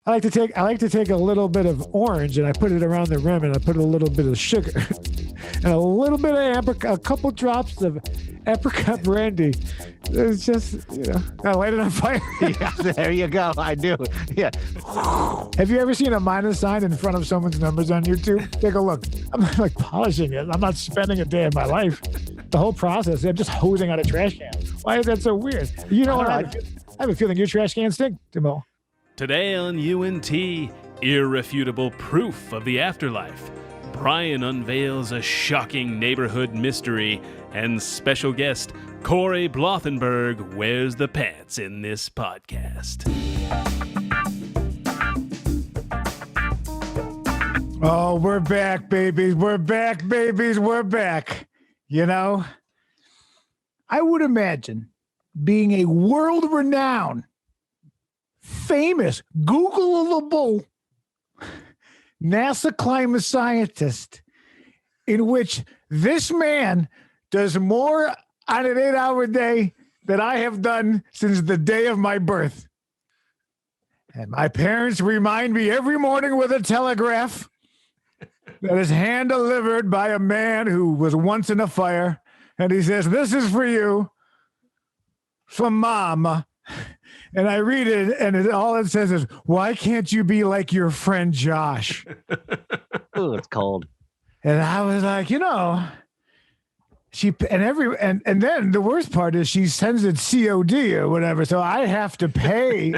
I like to take a little bit of orange and I put it around the rim and I put a little bit of sugar and a little bit of a couple drops of apricot brandy. It's just, I light it on fire. Yeah, there you go. I do. Yeah. Have you ever seen a minus sign in front of someone's numbers on YouTube? Take a look. I'm not like polishing it. I'm not spending a day of my life. The whole process, I'm just hosing out a trash can. Why is that so weird? You know what? I have a feeling your trash cans stink, Timo. Today on UNT, irrefutable proof of the afterlife. Brian unveils a shocking neighborhood mystery, and special guest Cory Blothenburg wears the pants in this podcast. Oh, we're back, babies. We're back, babies. We're back. I would imagine being a world-renowned, famous, Googleable NASA climate scientist, in which this man does more on an 8-hour day than I have done since the day of my birth. And my parents remind me every morning with a telegraph that is hand-delivered by a man who was once in a fire. And he says, "This is for you, from Mom." And I read it, and all it says is, "Why can't you be like your friend Josh?" Ooh, it's cold. And I was like, and then the worst part is she sends it COD or whatever, so I have to pay,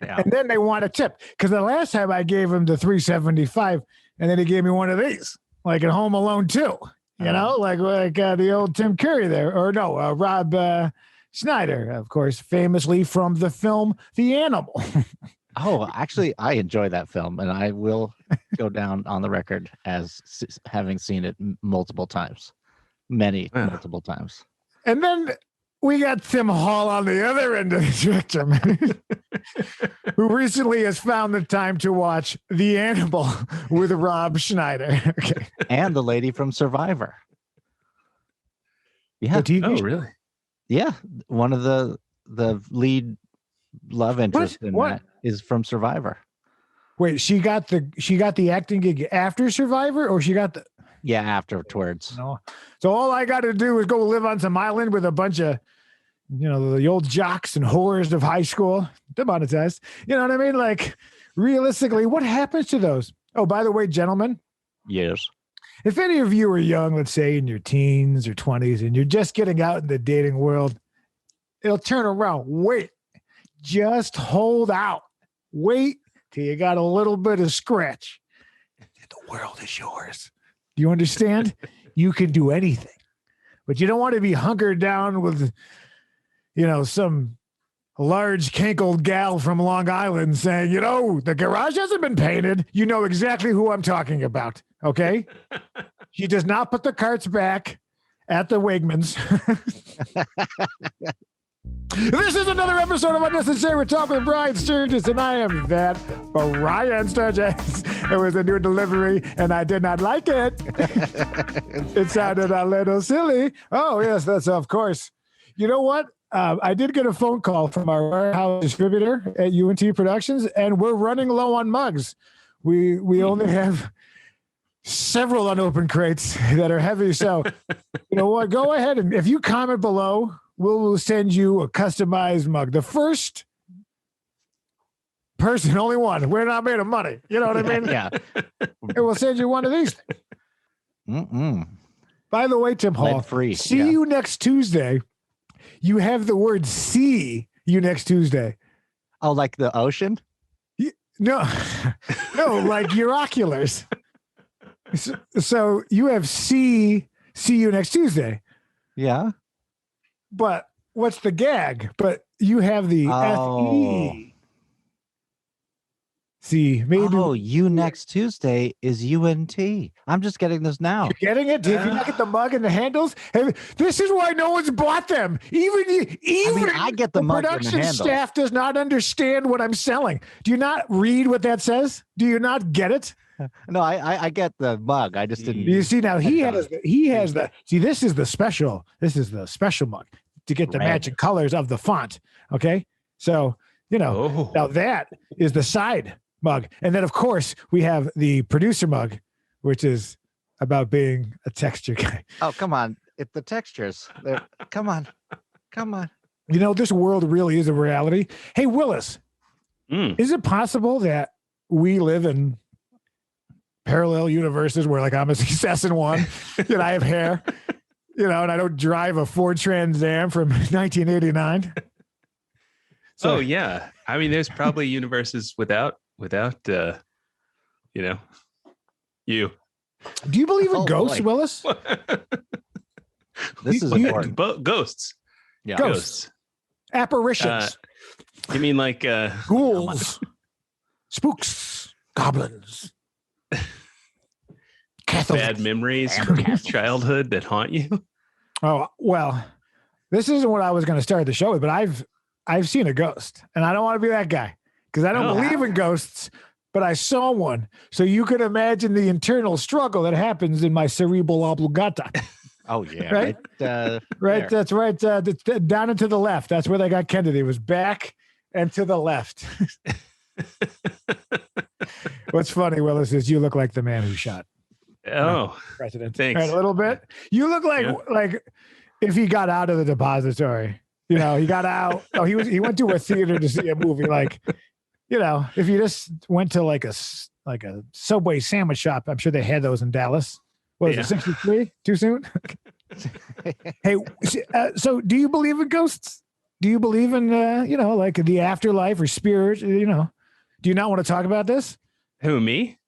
Yeah. and then they want a tip because the last time I gave him the $3.75, and then he gave me one of these, like in Home Alone 2, like the old Tim Curry there, or no, Rob Schneider, of course, famously from the film The Animal. Oh, actually, I enjoy that film, and I will go down on the record as having seen it multiple times. Multiple times. And then we got Tim Hall on the other end of the spectrum, who recently has found the time to watch The Animal with Rob Schneider. Okay. And the lady from Survivor. Yeah. Oh, really? Yeah. One of the lead love interests in that is from Survivor. Wait, she got the acting gig after Survivor, or she got the... Yeah, afterwards. No. So all I got to do is go live on some island with a bunch of, the old jocks and whores of high school. Demonetized. You know what I mean? Like, realistically, what happens to those? Oh, by the way, gentlemen. Yes. If any of you are young, let's say in your teens or 20s, and you're just getting out in the dating world, it'll turn around. Wait. Just hold out. Wait till you got a little bit of scratch. The world is yours. Do you understand? You can do anything, but you don't want to be hunkered down with, some large cankled gal from Long Island saying, the garage hasn't been painted. You know exactly who I'm talking about. Okay. She does not put the carts back at the Wegmans. This is another episode of Unnecessary. We're talking with Brian Sturges, and I am that Brian Sturges. It was a new delivery, and I did not like it. It sounded a little silly. Oh, yes, that's of course. You know what? I did get a phone call from our warehouse distributor at UNT Productions, and we're running low on mugs. We only have several unopened crates that are heavy. So, you know what? Go ahead, and if you comment below, we'll send you a customized mug. The first person, only one. We're not made of money. You know what I mean? Yeah. And we'll send you one of these. By the way, Tim Hall, free. See you next Tuesday. You have the word "see you next Tuesday." Oh, like the ocean? No, like your oculars. So you have see you next Tuesday. Yeah. But what's the gag? But you have the FE. See, maybe. Oh, you next Tuesday is UNT. I'm just getting this now. You're getting it? Did you not get the mug and the handles? Hey, this is why no one's bought them. I get the mug and the production handles. staff does not understand what I'm selling. Do you not read what that says? Do you not get it? No, I get the mug. I just didn't. You see, now he has the see, this is the special mug to get the matching colors of the font. Okay. So, now that is the side mug. And then, of course, we have the producer mug, which is about being a texture guy. Oh, come on. It's the textures. Come on. You know, this world really is a reality. Hey, Willis, is it possible that we live in parallel universes where, like, I'm a success in one, and I have hair, and I don't drive a Ford Trans Am from 1989? So, yeah. I mean, there's probably universes without you. Do you believe in ghosts, boy. Willis? This is important. Ghosts. Yeah. Ghosts. Apparitions. You mean like Ghouls. Spooks. Goblins. Catholic. bad memories from childhood that haunt you? Oh, well, this isn't what I was going to start the show with, but I've seen a ghost, and I don't want to be that guy because I don't believe in ghosts, but I saw one. So you could imagine the internal struggle that happens in my cerebral oblongata. Oh, yeah. Right? Right. That's right. Down and to the left. That's where they got Kennedy. It was back and to the left. What's funny, Willis, is you look like the man who shot president. Thanks. Right, a little bit. You look like if he got out of the depository. He got out. Oh, he went to a theater to see a movie. Like, if you just went to like a Subway sandwich shop, I'm sure they had those in Dallas. What is it, 63? Too soon? Hey, so do you believe in ghosts? Do you believe in, like the afterlife or spirit? Do you not want to talk about this? Who, me?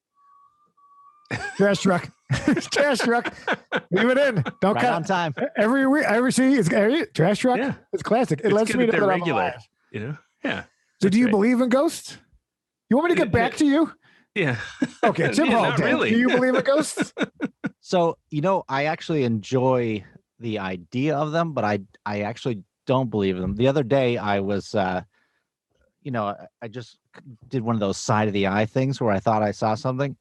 Trash truck. Trash truck. Leave it in. Don't right cut. on time. Every week, it's trash truck. Yeah. It's classic. It It's lets good me that know they're that I'm regular. alive. Yeah. So do you right. believe in ghosts? You want me to get back to you? Yeah. Okay, Tim Yeah, Hall. not really. Do you believe in ghosts? So, I actually enjoy the idea of them, but I actually don't believe in them. The other day I was, I just did one of those side of the eye things where I thought I saw something,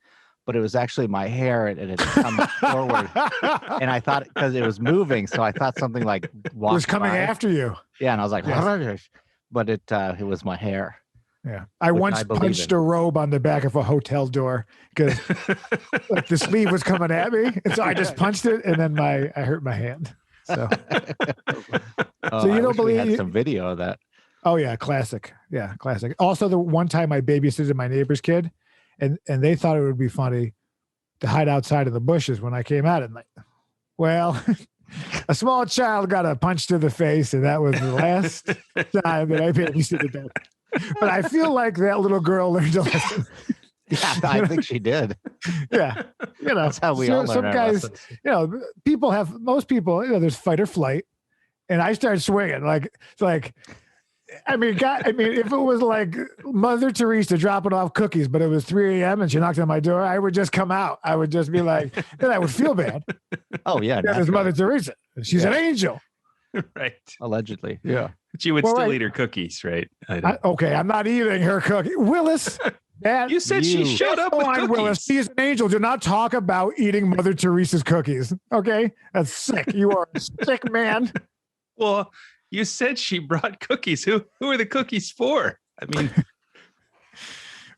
but it was actually my hair and it had come forward. And I thought, because it was moving, so I thought something like walked was coming by. after you. Yeah, and I was like, Yes. but it was my hair. Yeah, I Which once I believe punched in. a robe on the back of a hotel door because like the sleeve was coming at me, and so I just punched it, and then I hurt my hand. So, So you don't we believe- had some video of that. oh yeah, classic. Yeah, classic. Also, the one time I babysitted my neighbor's kid, and they thought it would be funny to hide outside of the bushes when I came out at night. Well, a small child got a punch to the face, and that was the last time that I babysitted them. But I feel like that little girl learned a lesson. Yeah, I think she did. Yeah, That's how we all learn some our guys, lessons. most people, there's fight or flight, and I started swinging if it was like Mother Teresa dropping off cookies, but it was 3 a.m. and she knocked on my door, I would just come out. I would just be like, then I would feel bad. Oh yeah, That is Mother Teresa. She's an angel. Right. allegedly. Yeah. But you would Well, still right. eat her cookies, right? Okay, I'm not eating her cookie. Willis, You said she showed up Come with on, cookies. Willis. She's an angel. Do not talk about eating Mother Teresa's cookies. Okay, that's sick. You are a sick man. Well, you said she brought cookies. Who are the cookies for? I mean,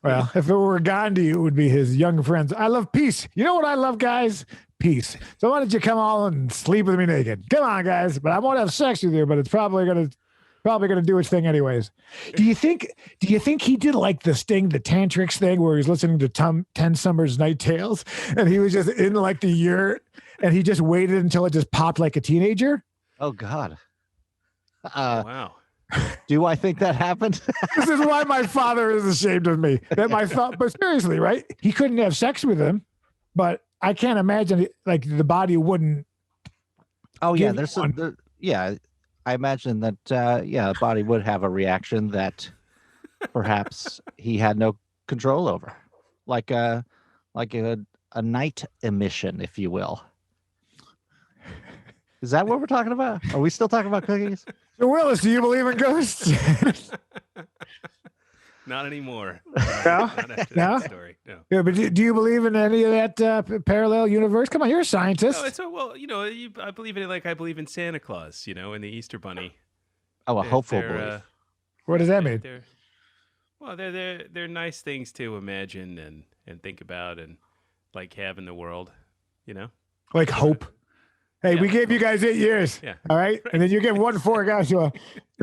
Well, if it were Gandhi, it would be his young friends. I love peace. You know what I love, guys? Peace. So why don't you come on and sleep with me naked? Come on, guys. But I won't have sex with you, but it's probably gonna do its thing anyways. Do you think he did like the tantrics thing where he was listening to 10 Summers Night Tales and he was just in like the yurt and he just waited until it just popped like a teenager? Oh God. wow. Do I think that happened? This is why my father is ashamed of me. But seriously, right? He couldn't have sex with him, but I can't imagine like the body wouldn't. Oh yeah, Give there's one. some. Yeah, I imagine that. The body would have a reaction that perhaps he had no control over, like a night emission, if you will. Is that what we're talking about? Are we still talking about cookies? So Willis, do you believe in ghosts? Not anymore. No? Not after No? that story. No. Yeah, but do you believe in any of that parallel universe? Come on, you're a scientist. No, it's I believe in it like I believe in Santa Claus, and the Easter Bunny. Oh, a hopeful They're, belief. What does that mean? they're- Well, they're nice things to imagine and think about and like have in the world, you know? Like hope. Hey, Yeah. we gave you guys 8 years. Yeah. All right. And then you give 1 4 guys to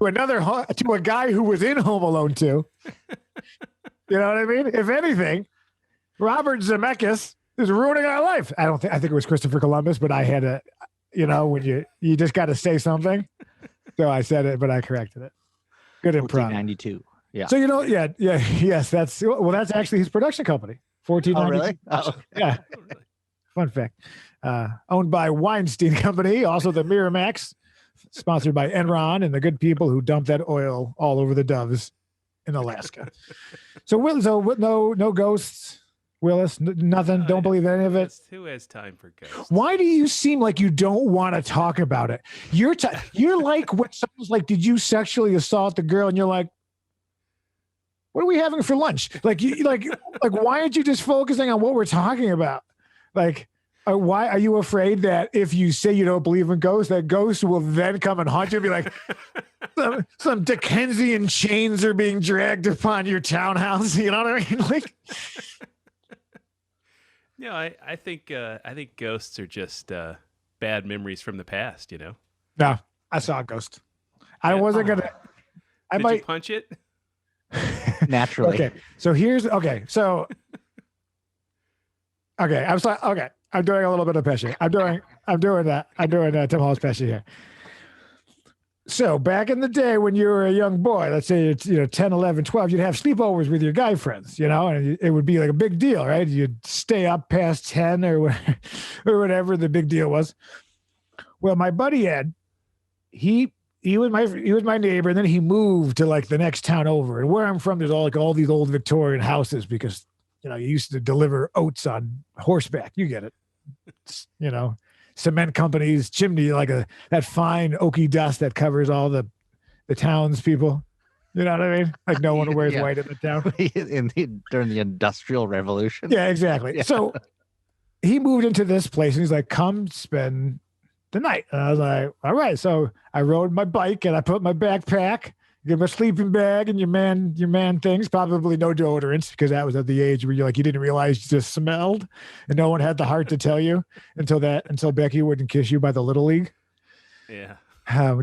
a guy who was in Home Alone 2. You know what I mean? If anything, Robert Zemeckis is ruining our life. I think it was Christopher Columbus, but I had to, when you just got to say something. So I said it, but I corrected it. Good improv. 1492. Yeah. So yes, that's actually his production company. 1492. Oh, really? Oh, okay. Yeah. Fun fact. Owned by Weinstein Company, also the Miramax, sponsored by Enron and the good people who dump that oil all over the doves in Alaska. So no ghosts, Willis, nothing. Don't believe any of it. Who has time for ghosts? Why do you seem like you don't want to talk about it? You're like when someone's like, "Did you sexually assault the girl?" And you're like, "What are we having for lunch?" Like why aren't you just focusing on what we're talking about? Like, why are you afraid that if you say you don't believe in ghosts, that ghosts will then come and haunt you and be like, some Dickensian chains are being dragged upon your townhouse? You know what I mean? Like, No, I think ghosts are just bad memories from the past, you know? no, I saw a ghost. I Yeah. wasn't gonna. I Did might you punch it? Naturally. Okay, so I was like, okay, I'm doing a little bit of Pesci. I'm doing that. I'm doing Tim Hall's Pesci here. So back in the day when you were a young boy, let's say it's 10, 11, 12, you'd have sleepovers with your guy friends, and it would be like a big deal, right? You'd stay up past 10 or whatever the big deal was. Well, my buddy Ed, he was my neighbor, and then he moved to like the next town over. And where I'm from, there's all these old Victorian houses because you used to deliver oats on horseback. You get it. Cement companies, chimney, like that fine oaky dust that covers all the townspeople. You know what I mean? Like no one wears white in the town. During the Industrial Revolution. Yeah, exactly. Yeah. So he moved into this place and he's like, come spend the night. And I was like, all right. So I rode my bike and I put my backpack, get my sleeping bag and your man things, probably no deodorants because that was at the age where you didn't realize you just smelled and no one had the heart to tell you until Becky wouldn't kiss you by the Little League. Yeah.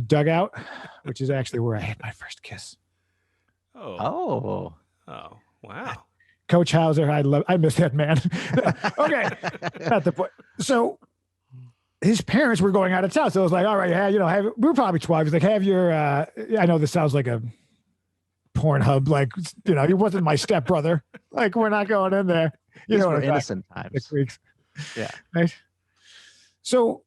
Dugout, which is actually where I had my first kiss. Oh, wow. Coach Hauser, I miss that man. Okay. Not the point. So his parents were going out of town. So I was like, all right, we were probably 12. He's like, have your, I know this sounds like a Pornhub, he wasn't my stepbrother. Like, we're not going in there. These were innocent times. Yeah. Right. So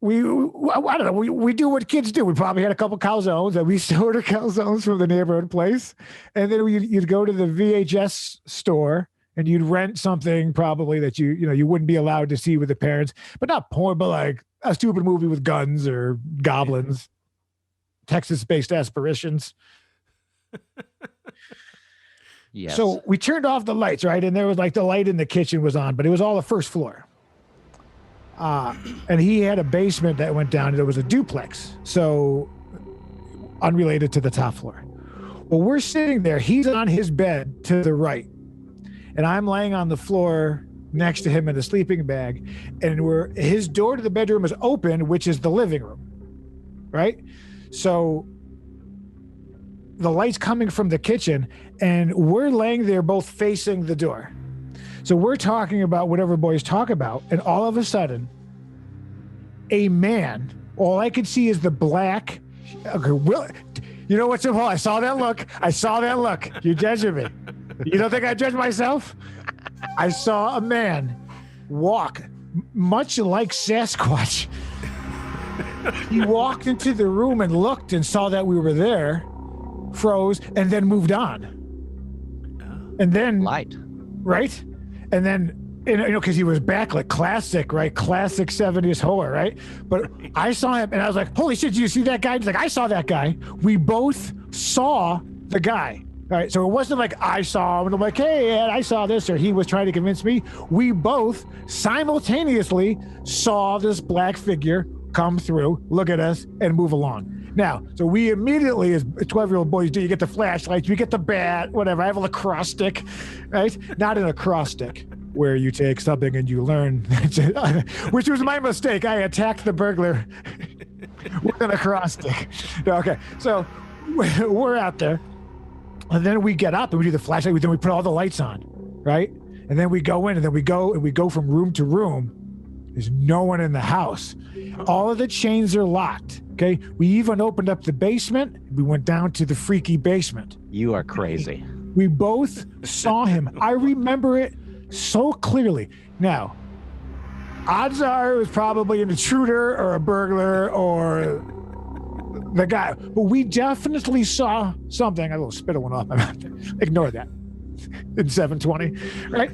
I don't know. We do what kids do. We probably had a couple calzones and we ordered calzones from the neighborhood place. And then you'd go to the VHS store and you'd rent something probably that you wouldn't be allowed to see with the parents, but not porn, but like a stupid movie with guns or goblins, Texas-based aspirations. Yes. So we turned off the lights, right? And there was the light in the kitchen was on, but it was all the first floor. And he had a basement that went down and it was a duplex. So unrelated to the top floor. Well, we're sitting there. He's on his bed to the right. And I'm laying on the floor next to him in the sleeping bag. And his door to the bedroom is open, which is the living room. Right? So the light's coming from the kitchen and we're laying there both facing the door. So we're talking about whatever boys talk about. And all of a sudden, a man, all I could see is the black. Okay, you know what, Tim Hall? I saw that look. You judging me. You don't think I judge myself? I saw a man walk, much like Sasquatch. He walked into the room and looked and saw that we were there, froze, and then moved on. And then light, right? And then because he was backlit, classic, right? Classic 70s horror, right? But I saw him and I was like, holy shit, did you see that guy? He's like, I saw that guy. We both saw the guy. All right, so it wasn't like I saw him and I'm like, hey, Ed, I saw this, or he was trying to convince me. We both simultaneously saw this black figure come through, look at us, and move along. Now, so we immediately, as 12-year-old boys do, you get the flashlights, you get the bat, whatever. I have a lacrosse stick, right? Not an lacrosse stick where you take something and you learn, which was my mistake. I attacked the burglar with an lacrosse stick. Okay, so we're out there, and then we get up and we do the flashlight. Then we put all the lights on, right? And then we go in, and then we go from room to room. There's no one in the house. All of the chains are locked. Okay. We even opened up the basement. We went down to the freaky basement. You are crazy. We both saw him. I remember it so clearly. Now, odds are it was probably an intruder or a burglar or the guy, but we definitely saw something. A little spittle went off my mouth. Ignore that. In 720, right?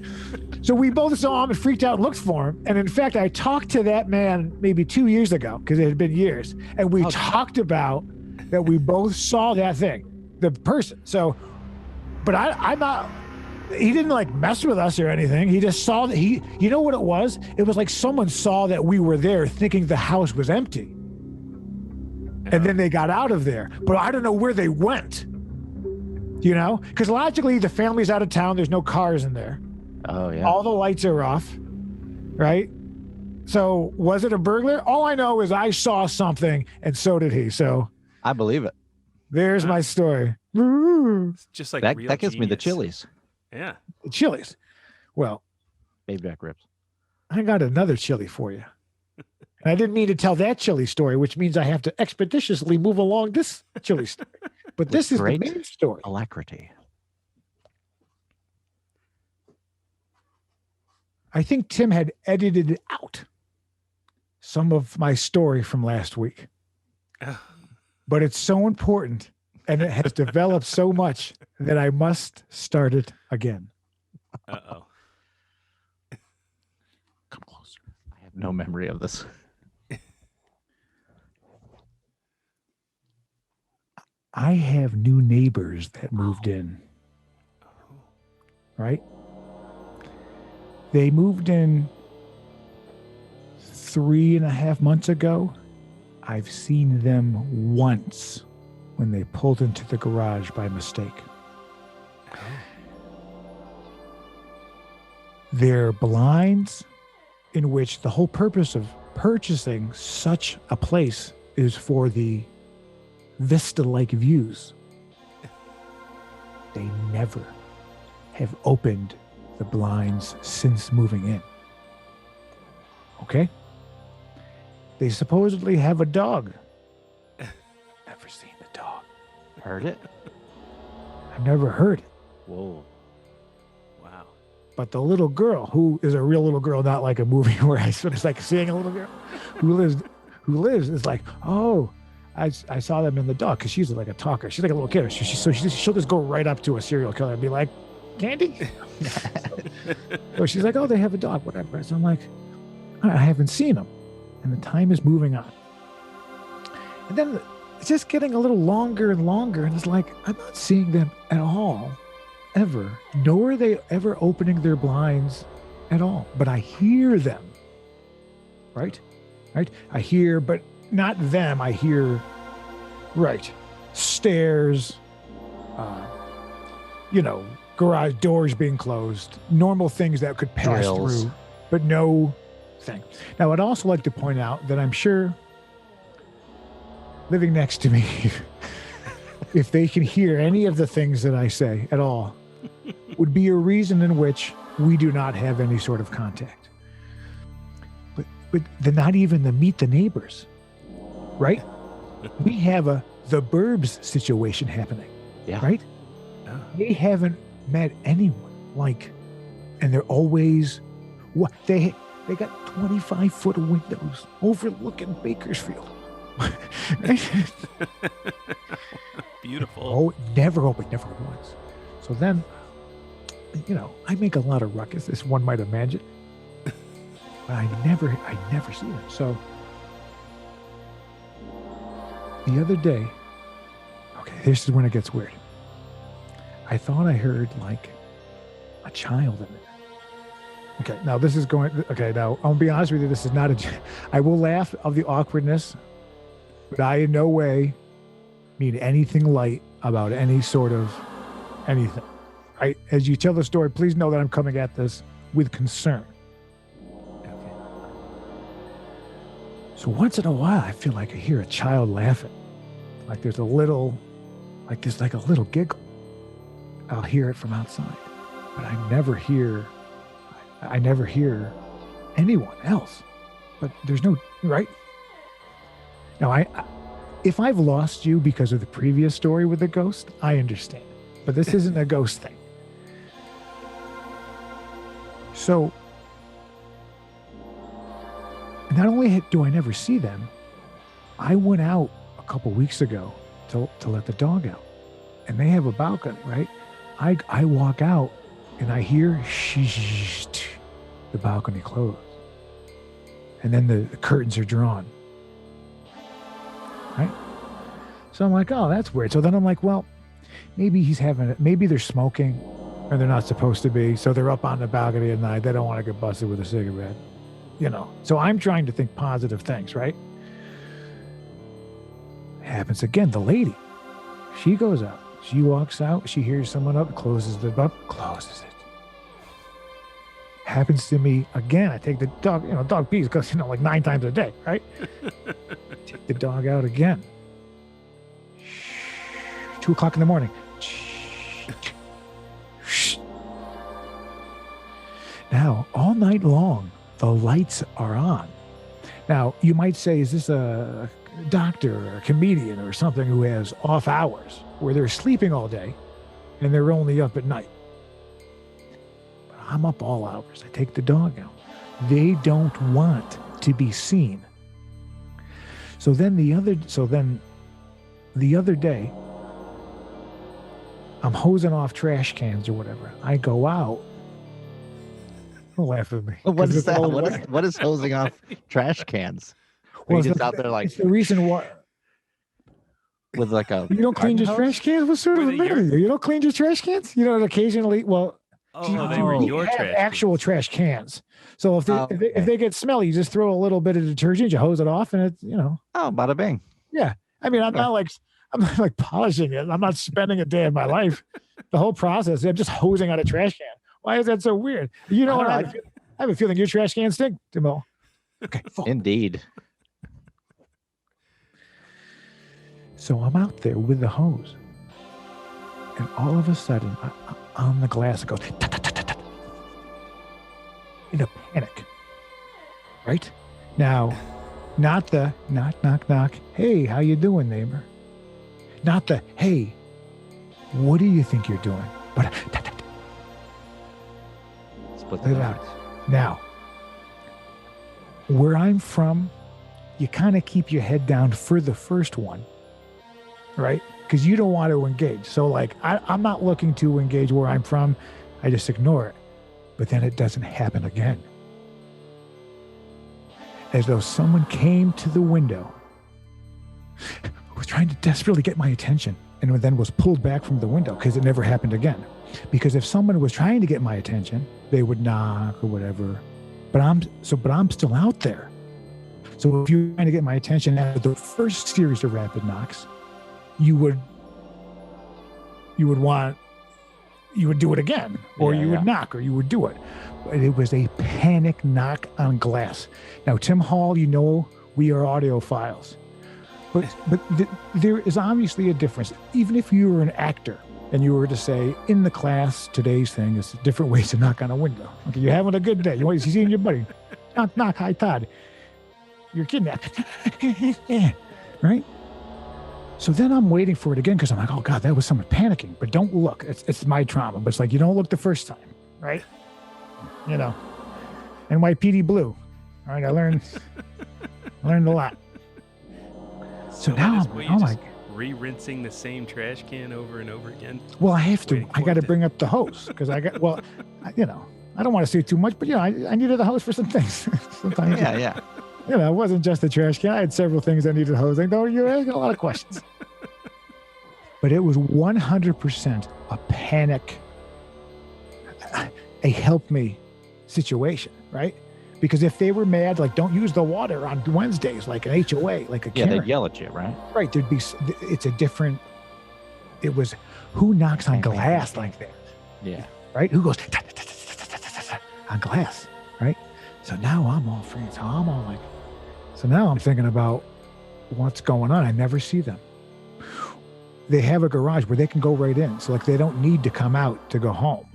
So we both saw him and freaked out and looked for him. And in fact, I talked to that man maybe 2 years ago because it had been years. And we talked about that we both saw that thing, the person. So, but I'm not, he didn't like mess with us or anything. He just saw that you know what it was? It was like someone saw that we were there thinking the house was empty. And then they got out of there. But I don't know where they went. You know, because logically the family's out of town. There's no cars in there. Oh, yeah. All the lights are off, right? So was it a burglar? All I know is I saw something, and so did he. So I believe it. There's my story. It's just like That real gives me the genius. chilies. Yeah. The chilies. Well, Baby back ribs. I got another chili for you. And I didn't mean to tell that chili story, which means I have to expeditiously move along this chili story. But this is the great main story. Alacrity. I think Tim had edited out some of my story from last week. But it's so important and it has developed so much that I must start it again. Uh-oh. Come closer. I have no memory of this. I have new neighbors that moved in. Right? They moved in 3.5 months ago. I've seen them once when they pulled into the garage by mistake. They're blinds, in which the whole purpose of purchasing such a place is for the vista-like views. They never have opened the blinds since moving in. Okay? They supposedly have a dog. Never seen the dog. Heard it? I've never heard it. Whoa. Wow. But the little girl, who is a real little girl, not like a movie where I was like seeing a little girl who lives is like, oh, I saw them in the dog, because she's like a talker. She's like a little kid. She'll just go right up to a serial killer and be like, Candy? So she's like, oh, they have a dog, whatever. So I'm like, all right, I haven't seen them. And the time is moving on. And then it's just getting a little longer and longer. And it's like, I'm not seeing them at all, ever. Nor are they ever opening their blinds at all. But I hear them. Right? I hear, but not them. I hear, stairs, garage doors being closed, normal things that could pass Drills. through, but no thing. Now, I'd also like to point out that I'm sure living next to me, if they can hear any of the things that I say at all, would be a reason in which we do not have any sort of contact. But not even the meet the neighbors, right? We have the burbs situation happening, right? Yeah. They haven't met anyone and they're always they got 25-foot windows overlooking Bakersfield. Beautiful. Oh, never open, never once. So then, I make a lot of ruckus, as one might imagine. But I never see them. So the other day, okay, this is when it gets weird. I thought I heard like a child in there. Okay, now this is going. Okay, now I'll be honest with you. This is not a. I will laugh of the awkwardness, but I in no way mean anything light about any sort of anything. As you tell the story, please know that I'm coming at this with concern. Okay. So once in a while, I feel like I hear a child laughing, like there's a little giggle. I'll hear it from outside, but I never hear anyone else. But there's no right. Now, if I've lost you because of the previous story with the ghost, I understand. But this isn't a ghost thing. So, not only do I never see them, I went out a couple weeks ago to let the dog out. And they have a balcony, right? I walk out and I hear the balcony close. And then the curtains are drawn. Right? So I'm like, oh, that's weird. So then I'm like, well, maybe maybe they're smoking or they're not supposed to be. So they're up on the balcony at night. They don't want to get busted with a cigarette, So I'm trying to think positive things, right? Happens again. The lady, she goes out. She walks out. She hears someone up, closes the door, closes it. Happens to me again. I take the dog, dog pees because, like 9 times a day, right? Take the dog out again. 2 o'clock in the morning. Now, all night long, the lights are on. Now, you might say, is this a doctor or a comedian or something who has off hours where they're sleeping all day and they're only up at night? But I'm up all hours. I take the dog out. They don't want to be seen. So then the other day, I'm hosing off trash cans or whatever. I go out. Don't laugh at me. What is that? What is hosing off trash cans? Well, just out there like it's the reason why. With like a you don't clean your trash cans? What sort of a man are you? You don't clean your trash cans? They Occasionally, were your have trash actual cans. Trash cans. So if they get smelly, you just throw a little bit of detergent, you hose it off, and it's Oh, bada bing. Yeah, I mean, I'm not like polishing it. I'm not spending a day of my life. The whole process, I'm just hosing out a trash can. Why is that so weird? You know what? I have a feeling your trash cans stink, Timo. Okay, Indeed. So I'm out there with the hose, and all of a sudden, on the glass, it goes in a panic. Right now, not the knock. Hey, how you doing, neighbor? Not the hey, what do you think you're doing? But Split let it out. Now, where I'm from, you kind of keep your head down for the first one, right? Because you don't want to engage. So like, I'm not looking to engage where I'm from. I just ignore it. But then it doesn't happen again. As though someone came to the window, was trying to desperately get my attention, and then was pulled back from the window because it never happened again. Because if someone was trying to get my attention, they would knock or whatever. But I'm still out there. So if you're trying to get my attention after the first series of rapid knocks, you would do it again, or you would knock, or you would do it. But it was a panic knock on glass. Now, Tim Hall, we are audiophiles. But there is obviously a difference. Even if you were an actor and you were to say, in the class, today's thing is different ways to knock on a window. Okay, you're having a good day. You seeing your buddy. Knock, hi, Todd. You're kidnapped. Right? So then I'm waiting for it again because I'm like, oh, God, that was someone panicking. But don't look. It's my trauma. But it's like, you don't look the first time. Right? NYPD Blue. All right, I learned a lot. So now I'm like, re-rinsing the same trash can over and over again. Well, I have to. I got to bring up the hose because I don't want to say too much, but I needed a hose for some things. Sometimes, Yeah. It wasn't just the trash can. I had several things I needed hosing. Though you're asking a lot of questions, but it was 100% a panic. A help me situation, right? Because if they were mad, like don't use the water on Wednesdays, like an HOA, like a Yeah, Karen, they'd yell at you, right? right? It's a different. It was who knocks on glass like that, Yeah. right? Who goes on glass, right? So now I'm all free. So I'm all like, so now I'm thinking about what's going on. I never see them. They have a garage where they can go right in. So like they don't need to come out to go home,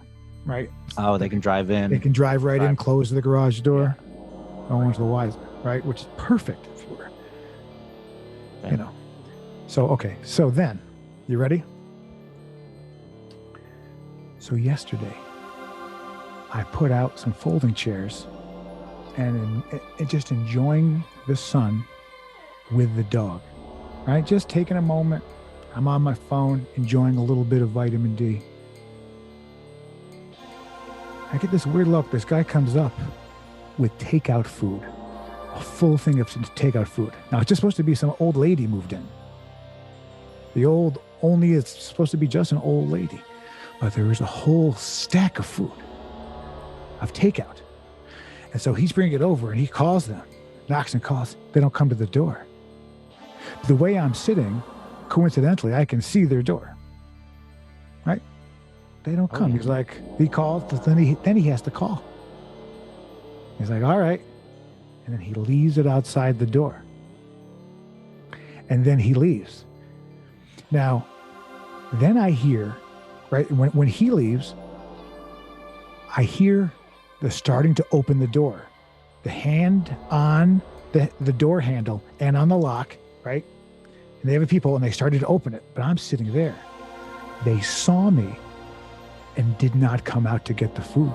right? Oh, they can drive in. They can drive right in, close the garage door, go into the wiser, right? Which is perfect for, you know. So, okay. So then, you ready? So yesterday, I put out some folding chairs and just enjoying the sun with the dog, right? Just taking a moment. I'm on my phone, enjoying a little bit of vitamin D. I get this weird look. This guy comes up with takeout food, a full thing of takeout food. Now, it's just supposed to be some old lady moved in. The old only is supposed to be just an old lady. But there was a whole stack of food, of takeout. And so he's bringing it over and he calls them, knocks and calls. They don't come to the door. The way I'm sitting, coincidentally, I can see their door, right? They don't come. He's like, he calls, then he has to call. He's like, all right. And then he leaves it outside the door. And then he leaves. Now, then I hear, right, when he leaves, I hear the starting to open the door. The hand on the door handle and on the lock, right? And they have people and they started to open it, but I'm sitting there. They saw me and did not come out to get the food.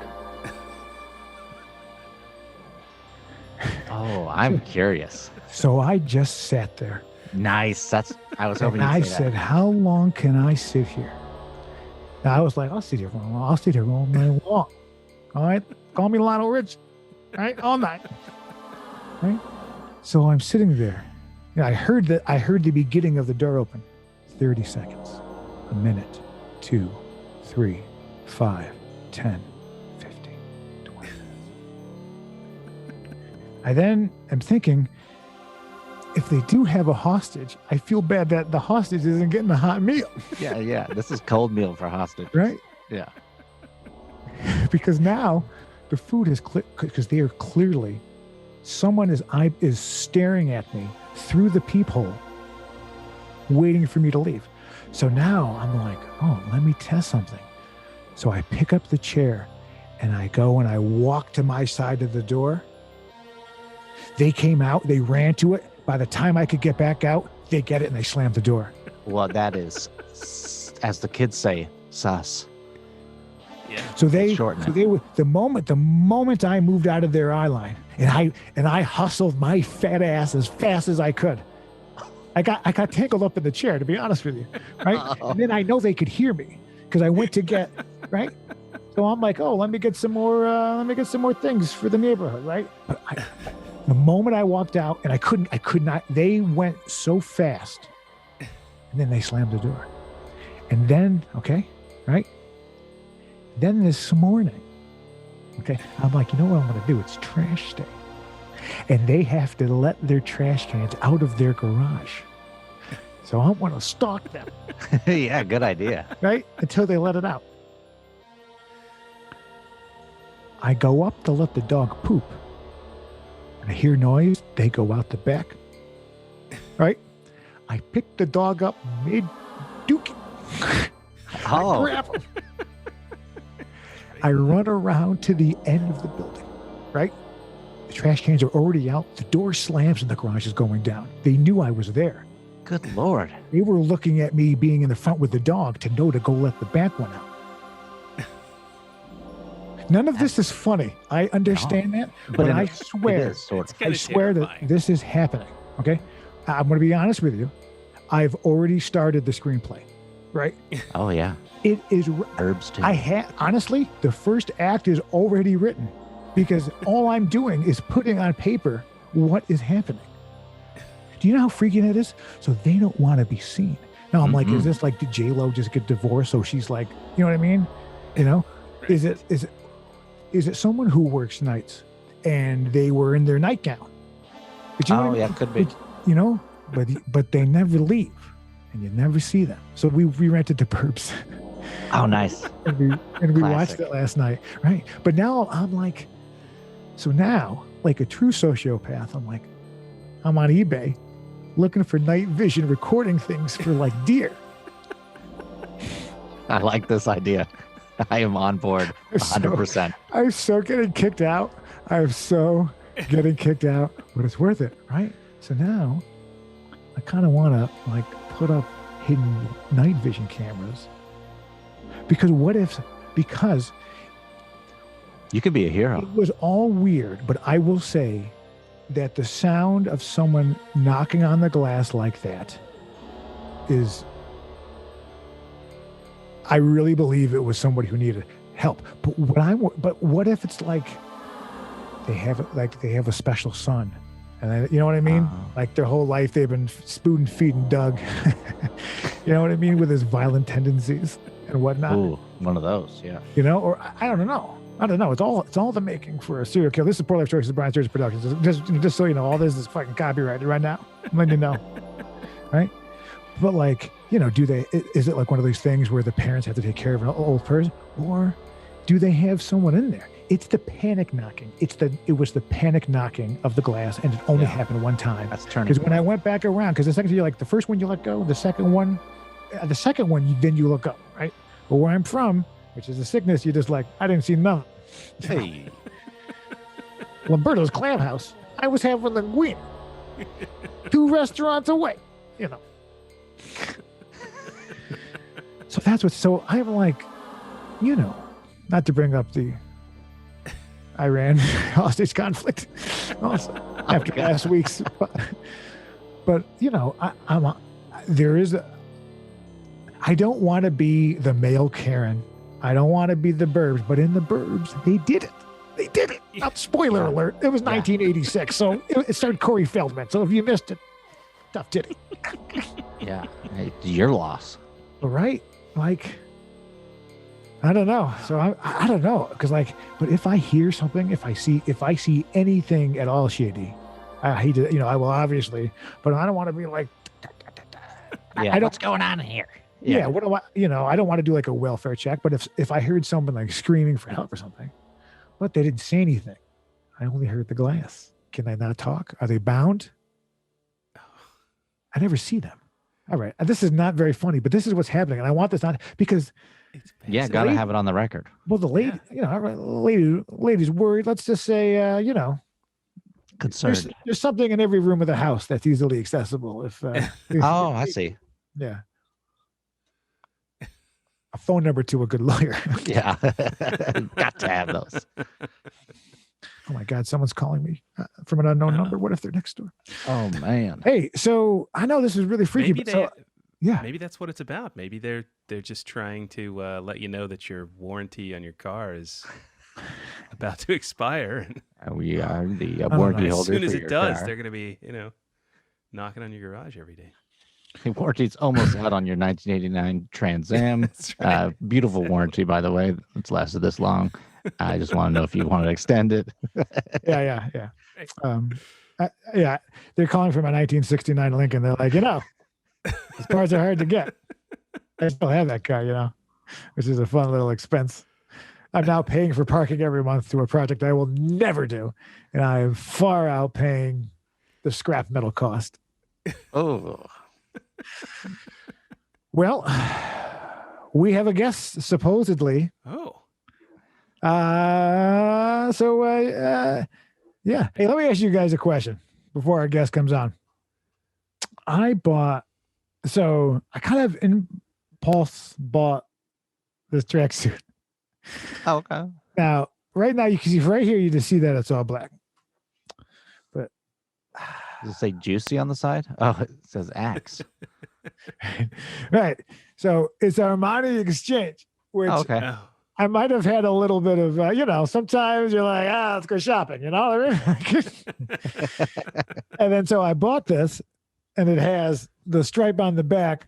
Oh, I'm curious. So I just sat there. Nice. I was hoping and you'd I say said, that. how long can I sit here? Now, I was like, I'll sit here for a while. I'll sit here all night long. All right? Call me Lionel Rich. Right? All night. Right? So I'm sitting there. I heard the beginning of the door open. 30 seconds. A minute. 2, 3, 5, 10, 15, 20. I then am thinking, if they do have a hostage, I feel bad that the hostage isn't getting a hot meal. Yeah. This is cold meal for hostage. Right? Yeah. Because now the food is because they are clearly, someone is staring at me through the peephole, waiting for me to leave. So now I'm like, oh, let me test something. So I pick up the chair and I go and I walk to my side of the door. They came out, they ran to it. By the time I could get back out, they get it and they slammed the door. Well, that is, as the kids say, sus. Yeah. So they were the moment I moved out of their eye line and I hustled my fat ass as fast as I could. I got tangled up in the chair, to be honest with you, right? Oh. And then I know they could hear me because I went to get right. So I'm like, oh, let me get some more things for the neighborhood, right? But the moment I walked out and I could not. They went so fast, and then they slammed the door, and then right. Then this morning, I'm like, you know what I'm going to do? It's trash day. And they have to let their trash cans out of their garage. So I want to stalk them. Yeah, good idea. Right? Until they let it out. I go up to let the dog poop. And I hear noise. They go out the back. Right? I pick the dog up mid-dookie. Oh. I grab him. I run around to the end of the building, right? The trash cans are already out. The door slams and the garage is going down. They knew I was there. Good Lord. They were looking at me being in the front with the dog to know to go let the back one out. None of this is funny. I understand that, but I swear, I swear that this is happening. Okay? I'm going to be honest with you. I've already started the screenplay, right? Oh, yeah. It is Burbs too. Honestly, the first act is already written because all I'm doing is putting on paper what is happening. Do you know how freaky that is? So they don't want to be seen. Now I'm like, is this like, did J-Lo just get divorced? So she's like, you know what I mean? You know, is it, is it someone who works nights and they were in their nightgown? But you know what I mean? Yeah, could be. You know, but they never leave and you never see them. So we rented the Burbs. Oh, nice. and we watched Classic. it last night. Right. But now I'm like, so now, like a true sociopath, I'm on eBay looking for night vision recording things for like deer. I like this idea. I am on board 100%. I'm so getting kicked out. I'm so getting kicked out, but it's worth it, right? So now I kind of want to like put up hidden night vision cameras because because You could be a hero. it was all weird, but I will say that the sound of someone knocking on the glass like that is, I really believe it was somebody who needed help. But what if it's like they have a special son, and then, you know what I mean? Like their whole life they've been spoon feeding Doug, you know what I mean, with his violent tendencies and whatnot. Ooh, one of those, yeah. You know, or I don't know. It's all the making for a serial killer. This is Poor Life Choices, Brian Sturges Productions. Just so you know, all this is fucking copyrighted right now. I'm letting you know, right? But like, you know, is it like one of these things where the parents have to take care of an old person, or do they have someone in there? It's the panic knocking. It was the panic knocking of the glass, and it only happened one time. That's turning. Because when I went back around, because the second you like the first one you let go, the second one then you look up, right? But where I'm from, which is a sickness, you're just like, I didn't see nothing. Hey. Lamberto's Clam House. I was having linguine. 2 restaurants away, you know. So I'm like, you know, not to bring up the Iran hostage conflict also, after last week's, but you know, I don't want to be the male Karen. I don't want to be the Burbs, but in the Burbs, they did it. They did it. Not spoiler alert. It was 1986, so it started Corey Feldman. So if you missed it, tough titty. Yeah, hey, your loss. All right, like, I don't know. So I don't know, because like, but if I hear something, if I see anything at all shady, I hate to, you know, I will obviously, but I don't want to be like, Yeah, what's going on here? yeah, what do I, you know, I don't want to do like a welfare check, but if I heard someone like screaming for help or something, but they didn't say anything, I only heard the glass. Can I not talk? Are they bound? I never see them. All right, this is not very funny, but this is what's happening, and I want this not because. Gotta have it on the record. Well, the lady, you know, all right, lady's worried. Let's just say, you know, Concerned. there's something in every room of the house that's easily accessible. If Oh, I see. Yeah. A phone number to a good lawyer. Yeah. Got to have those. Oh my God, someone's calling me from an unknown number. What if they're next door? Oh man. Hey, so I know this is really freaky, but yeah, maybe that's what it's about. Maybe they're just trying to let you know that your warranty on your car is about to expire. We are the warranty holder. As soon as it does, car. they're going to be, you know, knocking on your garage every day. The warranty's almost out on your 1989 Trans Am. That's right. Beautiful warranty, by the way. It's lasted this long. I just want to know if you want to extend it. yeah. Yeah, they're calling from a 1969 Lincoln. They're like, you know, these cars are hard to get. I still have that car, you know, which is a fun little expense. I'm now paying for parking every month to a project I will never do, and I am far out paying the scrap metal cost. Oh. Well, we have a guest supposedly. Oh. Yeah. Hey, let me ask you guys a question before our guest comes on. I kind of impulse bought this tracksuit. Okay. Now, right now, you can see right here, you just see that it's all black. But does it say juicy on the side? Oh, it says axe. Right. So it's Armani Exchange, which Okay. Oh. I might have had a little bit of, you know, sometimes you're like, let's go shopping, you know what I mean? And then so I bought this, and it has the stripe on the back,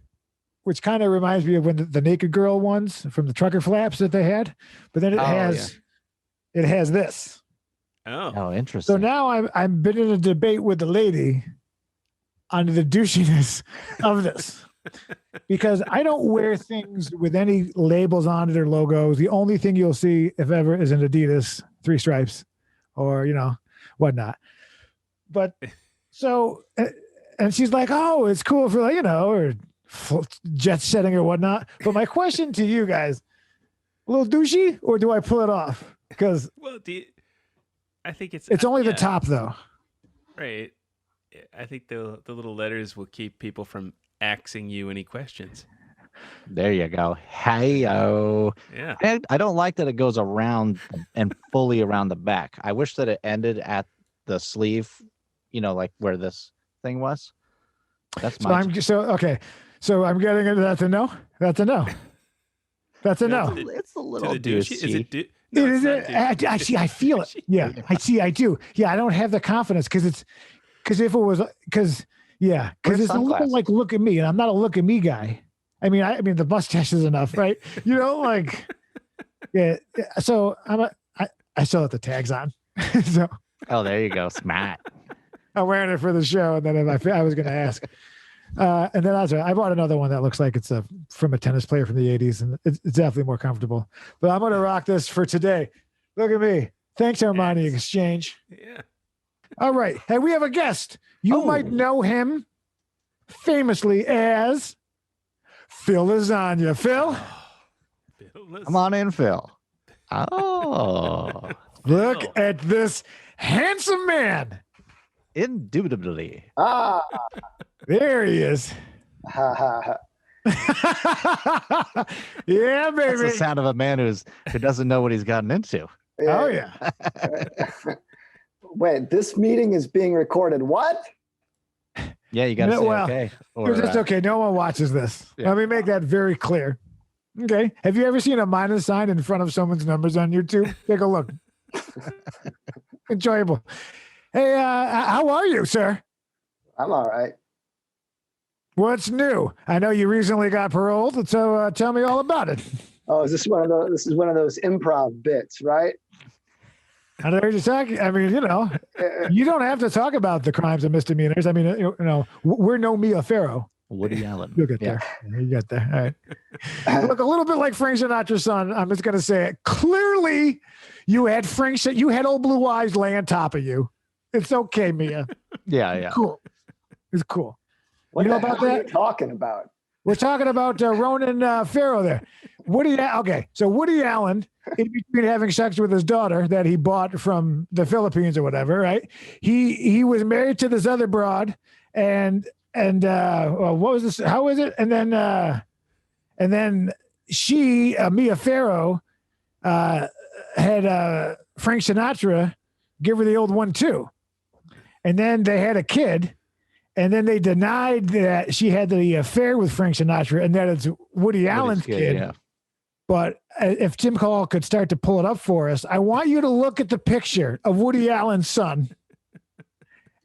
which kind of reminds me of when the Naked Girl ones from the trucker flaps that they had. But then it has it has this. Oh, Oh, interesting. So now I'm been in a debate with the lady on the douchiness of this. Because I don't wear things with any labels on it or logos. The only thing you'll see, if ever, is an Adidas 3 stripes or, whatnot. But so, and she's like, oh, it's cool for, or jet setting or whatnot. But my question to you guys, a little douchey, or do I pull it off? Because I think it's only the top, though. Right. I think the little letters will keep people from axing you any questions. There you go. Hey-o. Yeah. I don't like that it goes around and fully around the back. I wish that it ended at the sleeve, like where this thing was. That's my okay. So I'm getting into that's a no. That's a no. That's a no. It's a little douchey. douchey. Is it? No, It is. I see. I feel it. Yeah. I do. Yeah. I don't have the confidence because if it was because it's a little like look at me, and I'm not a look at me guy. I mean the mustache is enough, right? Yeah. So I still have the tags on. So Oh, there you go. Smart. I'm wearing it for the show, and then if I was going to ask, and then I bought another one that looks like it's from a tennis player from the '80s, and it's definitely more comfortable. But I'm going to rock this for today. Look at me. Thanks, Armani Exchange. Yeah. All right. Hey, we have a guest. You might know him famously as Phil Lasagna. Phil? Come on in, Phil. Oh. Look at this handsome man. Indubitably. There he is. Yeah, baby. That's the sound of a man who doesn't know what he's gotten into. Oh, yeah. Wait, this meeting is being recorded. What? Yeah, you got to say okay. Or, it's okay. No one watches this. Yeah. Let me make that very clear. Okay. Have you ever seen a minus sign in front of someone's numbers on YouTube? Take a look. Enjoyable. Hey, how are you, sir? I'm all right. What's new? I know you recently got paroled, so tell me all about it. Oh, is this one of those? This is one of those improv bits, right? I heard you talking. I mean, you don't have to talk about the crimes and misdemeanors. I mean, we're no Mia Farrow. Woody Allen. You'll get there. You get there. All right. Look, a little bit like Frank Sinatra's son. I'm just gonna say it. Clearly, you had you had old blue eyes lay on top of you. It's okay, Mia. Yeah. Cool. It's cool. What you know the about hell that? are you talking about? We're talking about Ronan Farrow there. So Woody Allen, in between having sex with his daughter that he bought from the Philippines or whatever, right? He was married to this other broad, and what was this? How was it? And then she, Mia Farrow, had Frank Sinatra give her the old one too, and then they had a kid. And then they denied that she had the affair with Frank Sinatra and that it's Woody Allen's kid. Yeah. But if Tim Call could start to pull it up for us, I want you to look at the picture of Woody Allen's son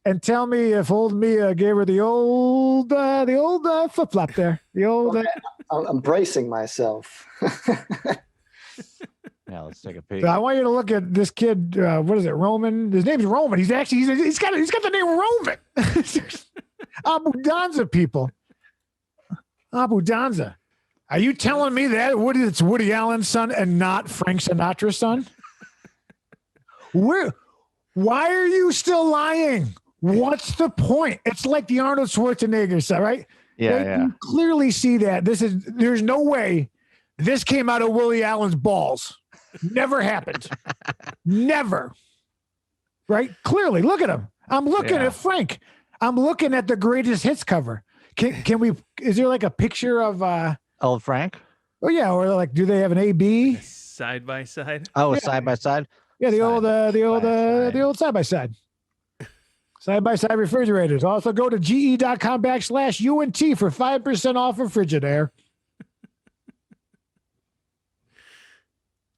and tell me if old Mia gave her the old flip flop there. The old. I'm bracing myself. Yeah, let's take a peek. So I want you to look at this kid. What is it, Roman? His name's Roman. He's got the name Roman. Abu Danza, people. Abu Danza. Are you telling me that it's Woody Allen's son and not Frank Sinatra's son? Why are you still lying? What's the point? It's like the Arnold Schwarzenegger son, right? Yeah. You clearly see that there's no way this came out of Woody Allen's balls. Never happened. Never. Right? Clearly, look at him. I'm looking at Frank. I'm looking at the greatest hits cover. Can we? Is there like a picture of old Frank? Oh yeah, or like, do they have an AB side by side? Oh, side by side. Yeah, the old side by side. Side by side refrigerators. Also, go to ge.com/UNT for 5% off of Frigidaire.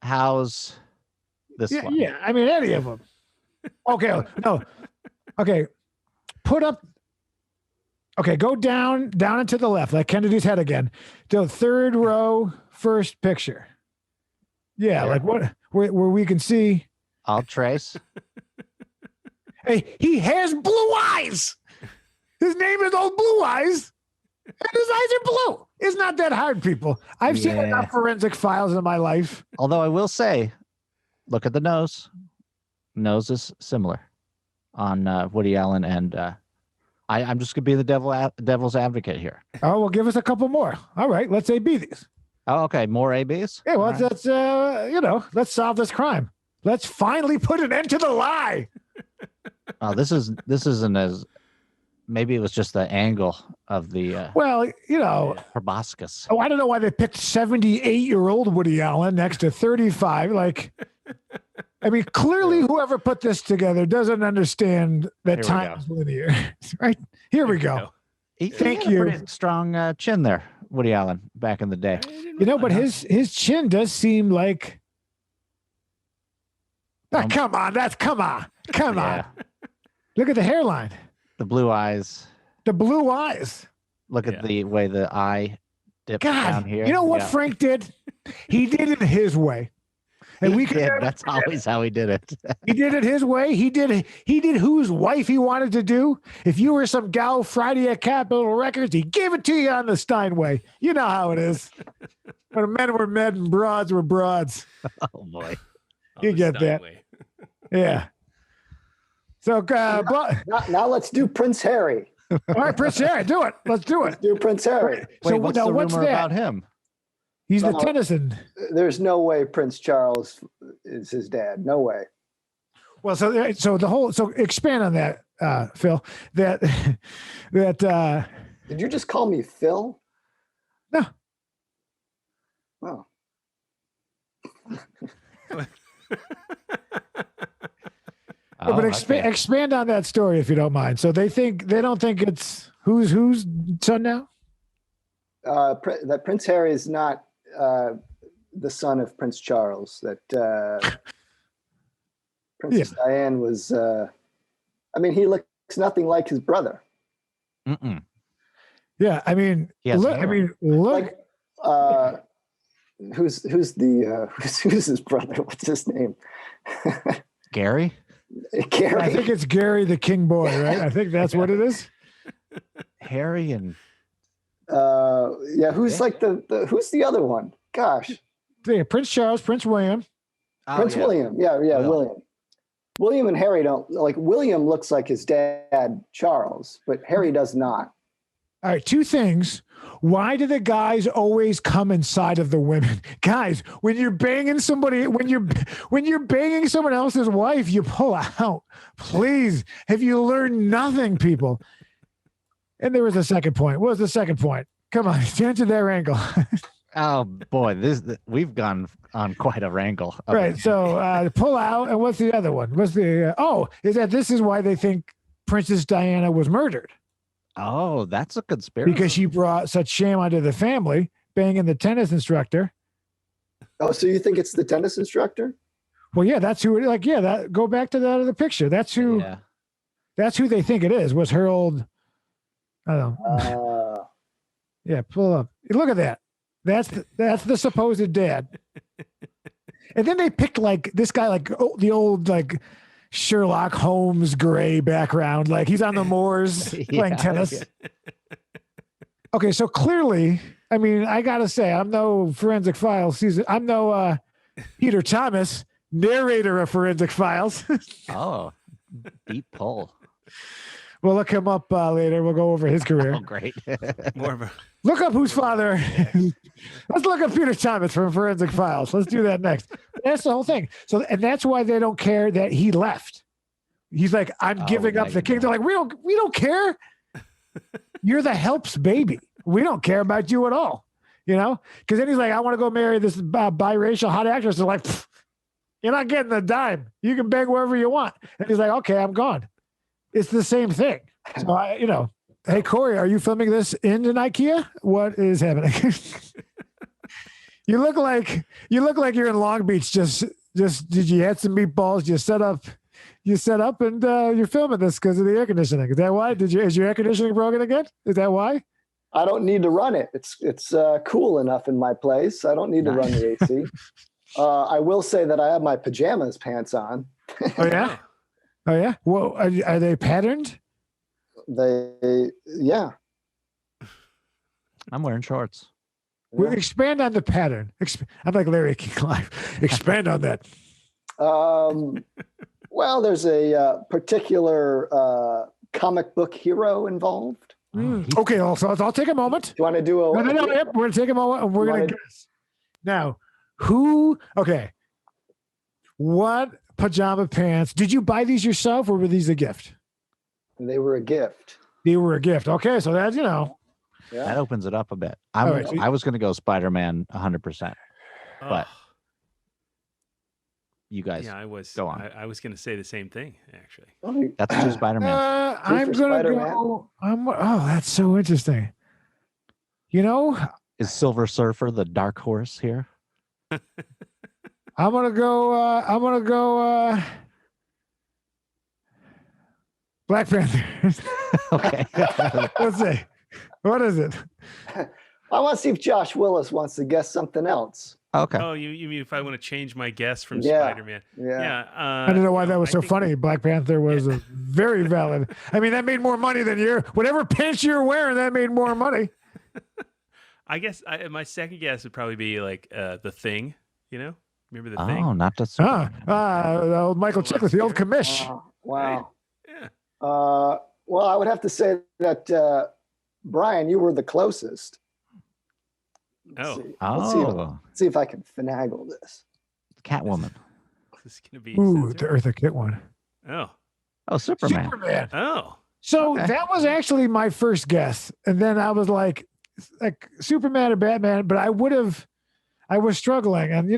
How's this one? Yeah, I mean, any of them. Okay, no. Okay, put up. Okay, go down and to the left, like Kennedy's head again. The third row, first picture. Yeah, like what? Where we can see. I'll trace. Hey, he has blue eyes. His name is Old Blue Eyes, and his eyes are blue. It's not that hard, people. I've seen enough forensic files in my life. Although I will say, look at the nose. Nose is similar on Woody Allen, and I'm just gonna be the devil's advocate here. Oh, well, give us a couple more. All right, let's A-B these. Oh, okay, more ABs. Yeah, well, All right. let's let's solve this crime. Let's finally put an end to the lie. Oh, this isn't as. Maybe it was just the angle of the Oh, proboscis. I don't know why they picked 78-year-old Woody Allen next to 35. Like, I mean, clearly whoever put this together doesn't understand that time is linear. Right? Here we go. Thank He had you. a pretty strong chin there, Woody Allen, back in the day. But his chin does seem like. Come on. Yeah. Look at the hairline. The blue eyes. The blue eyes. Look at the way the eye dips down here. You know what Frank did? He did it his way. And That's always how he did it. He did it his way. He did whose wife he wanted to do. If you were some gal Friday at Capitol Records, he gave it to you on the Steinway. You know how it is. When men were men and broads were broads. Oh boy. You get that. Yeah. So Now let's do Prince Harry. all right, Prince Harry, do it. Let's do it. Let's do Prince Harry. Wait, So what's now the what's rumor that? about him? He's the Well, Tennyson. There's no way Prince Charles is his dad. No way. Well, so expand on that, Phil. That Did you just call me Phil? No. Oh. but expand on that story if you don't mind. So they don't think it's whose son now? That Prince Harry is not the son of Prince Charles. That Princess Diane was. He looks nothing like his brother. Mm-mm. Yeah, I mean, look. Like, who's his brother? What's his name? Gary? Gary. I think it's Gary the King Boy, right? I think that's what it is. Harry and who's like who's the other one? Gosh. Yeah, Prince Charles, Prince William. William. Yeah, William. William and Harry don't like. William looks like his dad, Charles, but Harry does not. All right, two things. Why do the guys always come inside of the women? Guys, when you're banging somebody, when you're banging someone else's wife, you pull out. Please, have you learned nothing, people? And there was a second point. What was the second point? Come on, stand to their angle. oh boy, we've gone on quite a wrangle. Right. So pull out, and what's the other one? What's the is that this is why they think Princess Diana was murdered? Oh, that's a conspiracy. Because she brought such shame onto the family, banging the tennis instructor. Oh, so you think it's the tennis instructor? Well, yeah, that's who. Like, yeah, that go back to that other picture. That's who. Yeah. That's who they think it is. Was her old? I don't know. Yeah, pull up. Look at that. That's the supposed dad. And then they picked like this guy, like the old like Sherlock Holmes gray background, like he's on the moors playing tennis. Yeah. Okay, so clearly, I mean, I gotta say, I'm no Forensic Files season. I'm no Peter Thomas, narrator of Forensic Files. Oh, deep pull. We'll look him up later. We'll go over his career. Oh, great. More of a Look up whose father. Let's look up Peter Thomas from Forensic Files. Let's do that next. That's the whole thing. So, and that's why they don't care that he left. He's like, I'm giving up the king. They're like, we don't care. You're the help's baby. We don't care about you at all. You know? Because then he's like, I want to go marry this biracial hot actress. They're like, you're not getting a dime. You can beg wherever you want. And he's like, okay, I'm gone. It's the same thing. So hey Cory, are you filming this in an IKEA? What is happening? You look like you're in Long Beach. Just did you had some meatballs? You set up and you're filming this because of the air conditioning. Is that why? Is your air conditioning broken again? Is that why? I don't need to run it. It's cool enough in my place. I don't need to run the AC. I will say that I have my pajamas pants on. Oh yeah. Oh yeah. Well, are they patterned? Yeah. I'm wearing shorts. Well, expand on the pattern. I'm like Larry King Live. Expand on that. Well, there's a particular comic book hero involved. Okay, so I'll take a moment. Do you want to do a? No. Yep, we're gonna take a moment. And we're gonna guess. Now, who? Okay. What pajama pants? Did you buy these yourself, or were these a gift? They were a gift. They were a gift. Okay, so that's Yeah. That opens it up a bit. right, so I was going to go Spider-Man 100%, but you guys, Yeah, I was. go on. I was going to say the same thing, actually. That's just Spider-Man. I'm gonna go. Oh, that's so interesting. You know, Is Silver Surfer the dark horse here? I'm gonna go. Black Panther. Okay. Let's see. What is it? I want to see if Josh Willis wants to guess something else. Okay. Oh, you mean if I want to change my guess from Yeah. Spider-Man? Yeah. I don't know why that was so funny. Black Panther was a very valid. I mean, that made more money than whatever pants you're wearing. That made more money. I guess my second guess would probably be like The Thing. You know, remember The Oh, Thing? not just Superman. The old Michael Chiklis, the old commish. Wow. Yeah. Well, I would have to say that Brian, you were the closest. Oh. Oh, Let's see if I can finagle this. Catwoman. This is gonna be. Ooh, censored. the Eartha Kitt one. Oh. Oh, Superman. Superman. Oh. So Okay. that was actually my first guess, and then I was like Superman or Batman, but I was struggling, and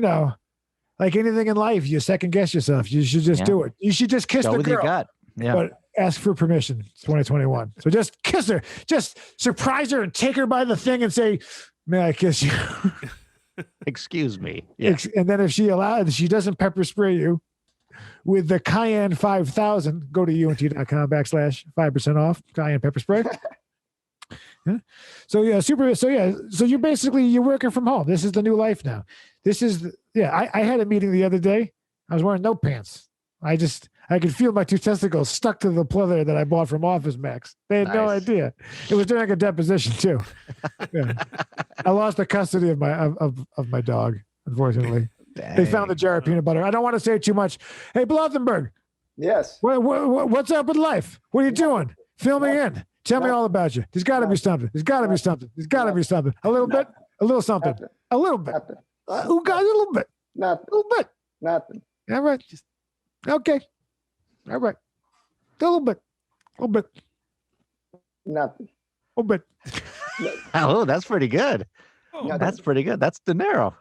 like anything in life, you second guess yourself. You should just do it. You should just kiss Go the with your girl, gut. Yeah. but ask for permission. It's 2021, so just kiss her, just surprise her, and take her by the thing, and say, "May I kiss you?" Excuse me. Yeah. And then if she doesn't pepper spray you with the Cayenne 5000, go to unt.com/5% off Cayenne pepper spray. Yeah. So you're working from home. This is the new life now. This is I had a meeting the other day. I was wearing no pants. I could feel my two testicles stuck to the pleather that I bought from Office Max. They had no Nice. idea. It was during a deposition too. Yeah. I lost the custody of my dog, unfortunately. They found the jar of peanut butter. I don't want to say too much. Hey, Blothenburg, Yes. what's up with life? What are you doing? Fill me in. Tell me all about you. There's got to be something. There's got to be something. There's got to be something. A little bit. A little something. A little bit. Nothing. Who got a little bit? Nothing. A little bit. Nothing. All right. Okay. All right. A little bit. A little bit. Nothing. A little bit. Oh, that's pretty good. Oh. That's pretty good. That's De Niro.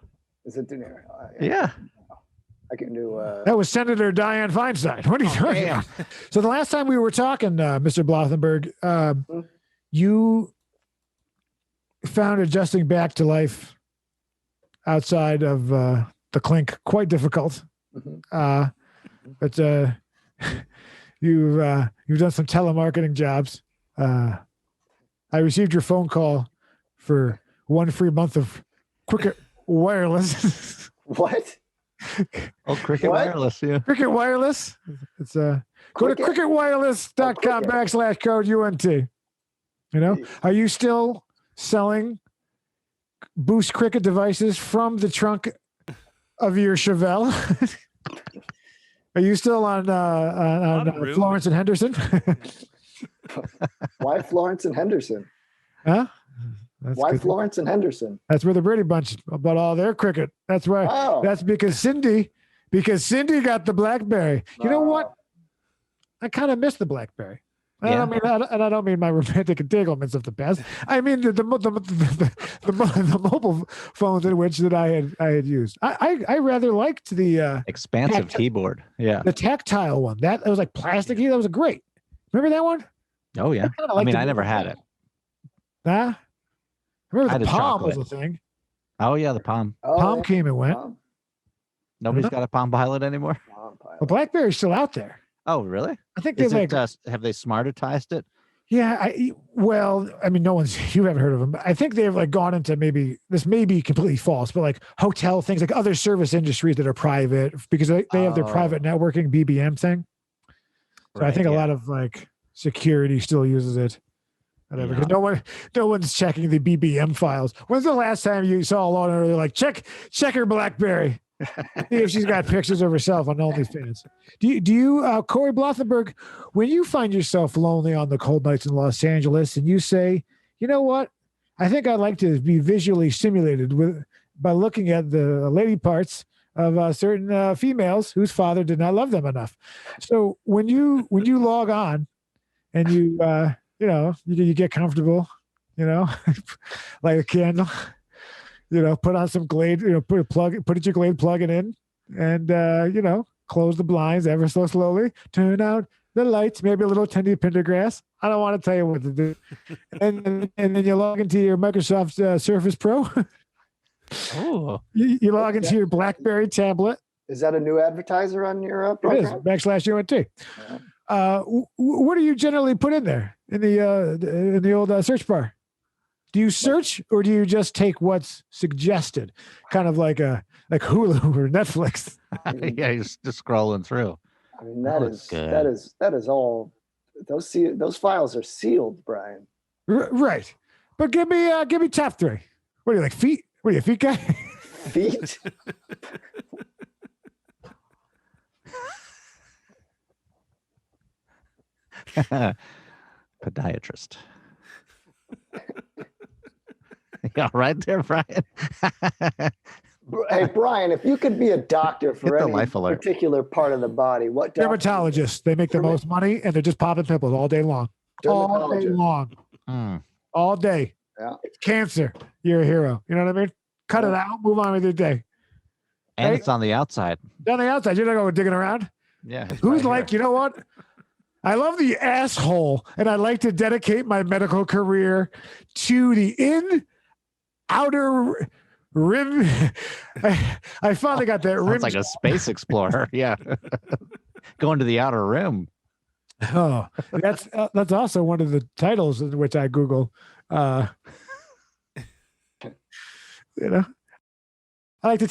Is it De Niro? Yeah. I can do. That was Senator Dianne Feinstein. What are you talking damn. about? So the last time we were talking, Mr. Blothenburg, you found adjusting back to life outside of the clink quite difficult. Mhm. But you've done some telemarketing jobs. I received your phone call for 1 free month of Cricket Wireless. What? Oh, Cricket What? Wireless. Yeah. Cricket Wireless. It's go to Cricket? cricketwireless.com/ code UNT. Are you still selling Boost Cricket devices from the trunk of your Chevelle? Are you still on rude. Florence and Henderson? Why Florence and Henderson? Huh? That's Why good. Florence and Henderson? That's where the Brady Bunch bought all their cricket. That's right. Oh. That's because Cindy got the BlackBerry. You know what? I kind of miss the BlackBerry. I don't mean my romantic entanglements of the past. I mean the mobile phones in which that I had used. I rather liked the Expansive keyboard. Yeah. the tactile one. That was like plasticky. That was great. Remember that one? Oh, yeah. kinda I liked mean, the I never mobile had phone. it. Huh? I Remember had the a Palm was chocolate. a thing. Oh, yeah. The Palm. Oh, Palm yeah. came and went. Nobody's got a Palm Pilot anymore. Palm Pilot. The BlackBerry's still out there. Oh, really? I think Is they it, have they smartitized it? Yeah, well, I mean, you haven't heard of them. I think they've like gone into this may be completely false, but like hotel things, like other service industries that are private because they have their private networking BBM thing. So I think a lot of like security still uses it. Whatever, because no one's checking the BBM files. When's the last time you saw a Law and Order like check her BlackBerry? See if she's got pictures of herself on OnlyFans. Do you, Cory Blothenburg, when you find yourself lonely on the cold nights in Los Angeles and you say, you know what, I think I'd like to be visually stimulated by looking at the lady parts of certain females whose father did not love them enough. So when you log on and you get comfortable, light a candle, put on some Glade, put your Glade plug-in in and, close the blinds ever so slowly, turn out the lights, maybe a little Tendy Pendergrass. I don't want to tell you what to do. and then you log into your Microsoft Surface Pro. Oh, you log into your BlackBerry tablet. Is that a new advertiser on your program? It is, /UNT. What do you generally put in there in the old search bar? Do you search or do you just take what's suggested, kind of like Hulu or Netflix? Yeah, you're just scrolling through. I mean, that is all. Those files are sealed, Brian. Right, but give me top three. What do you like? Feet? What are you, a feet guy? Feet. Podiatrist. Yeah, right there, Brian. Hey, Brian, if you could be a doctor for any particular part of the body, what doctor? Dermatologists. They make the most money, and they're just popping pimples all day long. All day long. All day. Yeah. It's cancer. You're a hero. You know what I mean? Cut it out. Move on with your day. And it's on the outside. It's on the outside. You're not going digging around. Yeah. Who's like, you know what? I love the asshole, and I'd like to dedicate my medical career to the outer rim. I finally got that rim. Sounds like a space explorer. Yeah. Going to the outer rim. Oh, that's also one of the titles in which I Google. I like to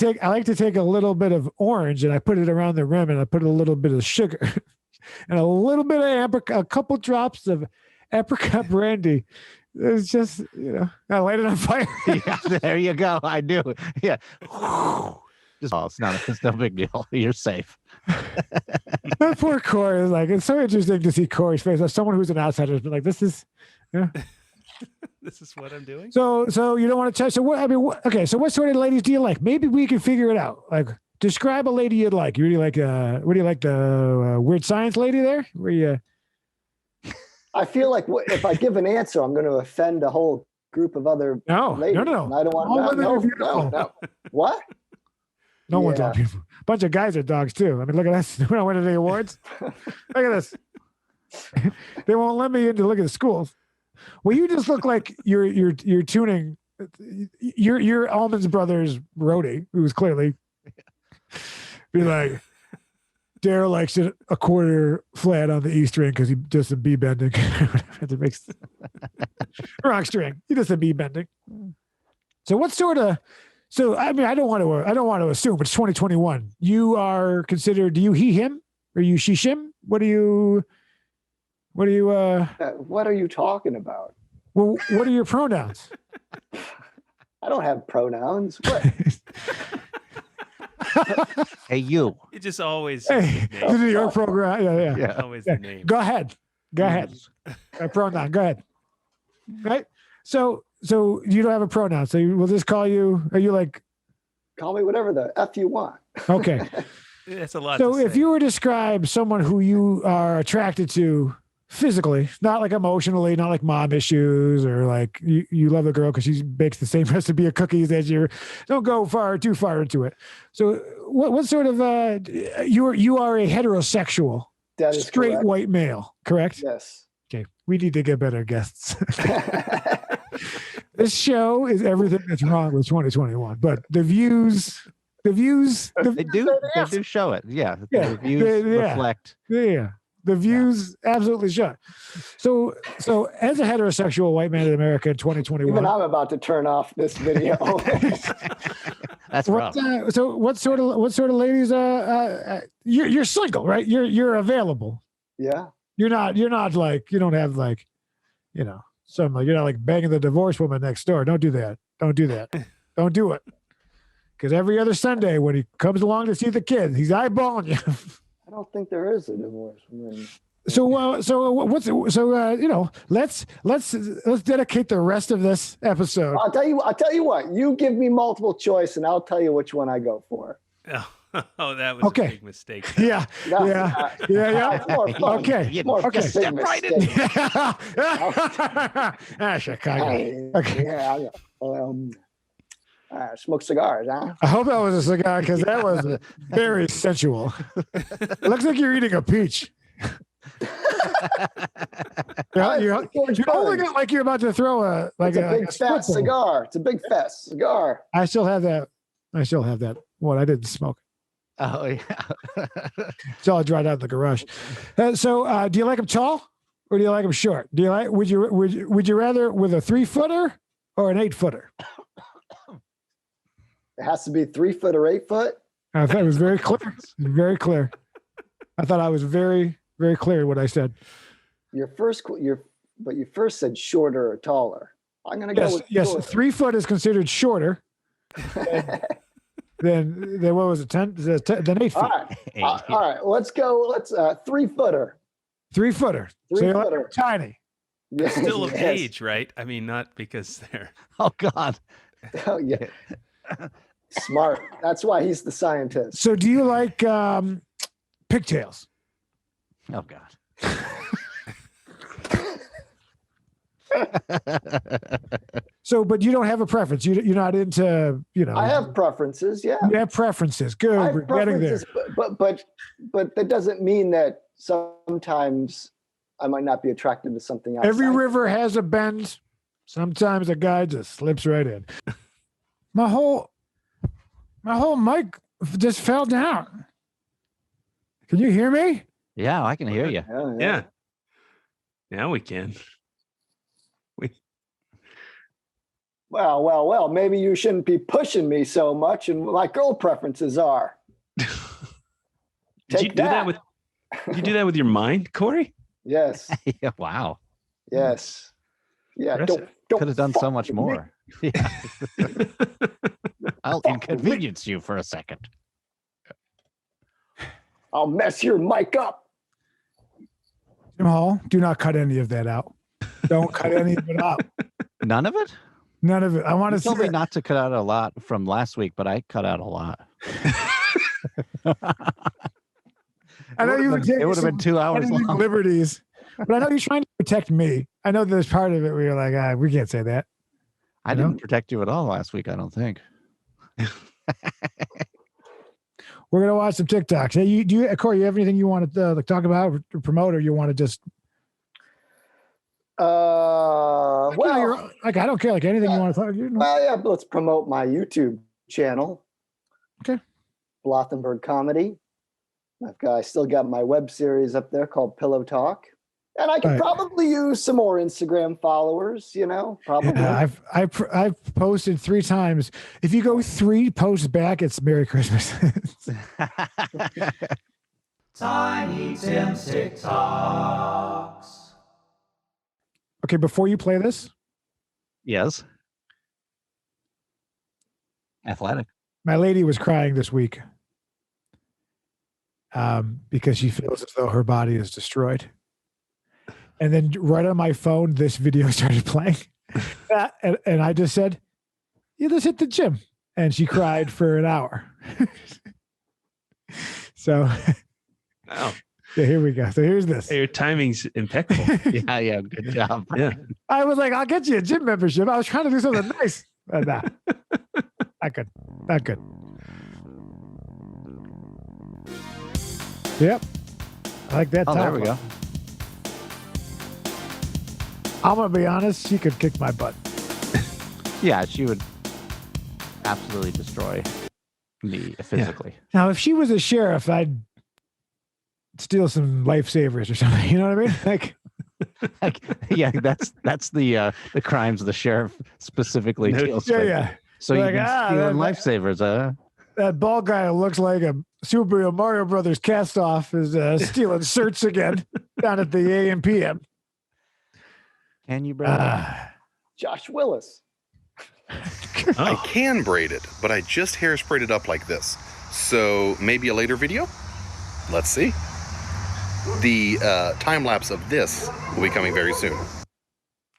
take a little bit of orange and I put it around the rim and I put a little bit of sugar and a little bit of a couple drops of apricot brandy. It's just, I light it on fire. Yeah, there you go. I do. Yeah. It's no big deal. You're safe. That poor Cory is like, it's so interesting to see Cory's face. As someone who's an outsider has been like, this is, This is what I'm doing. So you don't want to touch. So what? I mean, okay. So what sort of ladies do you like? Maybe we can figure it out. Like, describe a lady you'd like. You really like? What do you like? The weird science lady there? Where you? I feel like if I give an answer, I'm going to offend a whole group of other ladies. No. And I don't want no. What? No one's all beautiful. A bunch of guys are dogs too. I mean, look at this. We're not winning the awards. Look at this. They won't let me in to look at the schools. Well, you just look like you're tuning. You're Allman's brother's roadie, who's clearly be like, Daryl likes it a quarter flat on the E string because he does some B bending. It makes wrong string. He does some B bending. So what sort of? So I mean, I don't want to assume it's 2021. You are considered. Do you he him or you she shim? What do you? What are you talking about? Well, what are your pronouns? I don't have pronouns. What? Hey, you. It just always. Hey, this is your program. Yeah. Always the name. Go ahead. A pronoun. Go ahead. Right. So you don't have a pronoun. So we'll just call you. Are you like? Call me whatever the F you want. Okay. That's a lot. So if you were to describe someone who you are attracted to physically, not like emotionally, not like mom issues or like you love the girl because she bakes the same recipe of cookies as you, don't go too far into it. So what sort of you are a heterosexual, that is straight correct. White male, correct? Yes. Okay, we need to get better guests. This show is everything that's wrong with 2021, but the views they do show it. Yeah. The reviews reflect. Yeah. The views absolutely should. So as a heterosexual white man in America in 2021, Even I'm about to turn off this video. That's rough. so what sort of ladies? You're single, right? You're available. Yeah. You're not like, you don't have like, some like, you're not like banging the divorce woman next door. Don't do that. Don't do that. Don't do it. Because every other Sunday when he comes along to see the kids, he's eyeballing you. I don't think there is a divorce. Let's dedicate the rest of this episode. I'll tell you what. You give me multiple choice, and I'll tell you which one I go for. Oh, that was a big mistake. Yeah. More fun. Okay. More Okay. big Step right in. mistake. Chicago. Okay. Yeah. Smoke cigars, huh? I hope that was a cigar because that was very sensual. Looks like you're eating a peach. You're holding it like you're about to throw a big fat cigar. It's a big fat cigar. I still have that. What I didn't smoke. Oh yeah. It's all dried out in the garage. So, do you like them tall or do you like them short? Would you rather with a 3-footer or an 8-footer? It has to be 3 foot or 8 foot. I thought it was very clear. Very clear. I thought I was very, very clear in what I said. You first said shorter or taller. I'm gonna go with shorter. 3 foot is considered shorter. Then what was it? 10? Then 8 feet. All right. Let's go. Let's 3-footer. 3-footer. 3-footer. So tiny. Yes, Still of age, right? I mean, not because they're. Oh God. Oh yeah. Smart. That's why he's the scientist. So do you like pigtails? Oh God. So, but you don't have a preference. You're not into, I have preferences. Yeah. You have preferences. Good. We're getting there. But that doesn't mean that sometimes I might not be attracted to something else. Every river has a bend. Sometimes a guy just slips right in. My whole mic just fell down. Can you hear me? Yeah, I can hear you. Yeah. Now we can. Well, maybe you shouldn't be pushing me so much and my girl preferences are. Did you do that with your mind, Cory? Yes. Yeah, wow. Yes. Yeah. Don't could have done so much more. Yeah. I'll inconvenience you for a second. I'll mess your mic up. Jim Hall, do not cut any of that out. Don't cut any of it out. None of it? None of it. I want to tell me not to cut out a lot from last week, but I cut out a lot. I know it would have been 2 hours long. Liberties, but I know you're trying to protect me. I know there's part of it where you're like, we can't say that. I didn't protect you at all last week, I don't think. We're gonna watch some TikToks. Hey, Cory, you have anything you want to talk about or promote, or you want to just? I don't care. Like anything you want to talk. Well, yeah. Let's promote my YouTube channel. Okay. Blothenburg Comedy. I still got my web series up there called Pillow Talk. And I could probably use some more Instagram followers, probably. Yeah, I've posted 3 times. If you go 3 posts back, it's Merry Christmas. Tiny Tim's TikToks. Okay, before you play this. Yes. Athletic. My lady was crying this week because she feels as though her body is destroyed. And then right on my phone, this video started playing. And I just said, you just hit the gym. And she cried for an hour. So, wow. Yeah, here we go. So here's this. Hey, your timing's impeccable. Yeah. Good job. Yeah. I was like, I'll get you a gym membership. I was trying to do something nice. But nah, not good. Yep. I like that. Oh, there we go. I'm going to be honest. She could kick my butt. Yeah, she would absolutely destroy me physically. Yeah. Now, if she was a sheriff, I'd steal some lifesavers or something. You know what I mean? Like, yeah, that's the crimes the sheriff specifically deals with. Yeah. So Like, you've been stealing lifesavers, huh? That bald guy who looks like a Super Mario Brothers cast off is stealing shirts again down at the AM PM. Can you, brother? Josh Willis. I can braid it, but I just hairsprayed it up like this. So maybe a later video? Let's see. The time lapse of this will be coming very soon.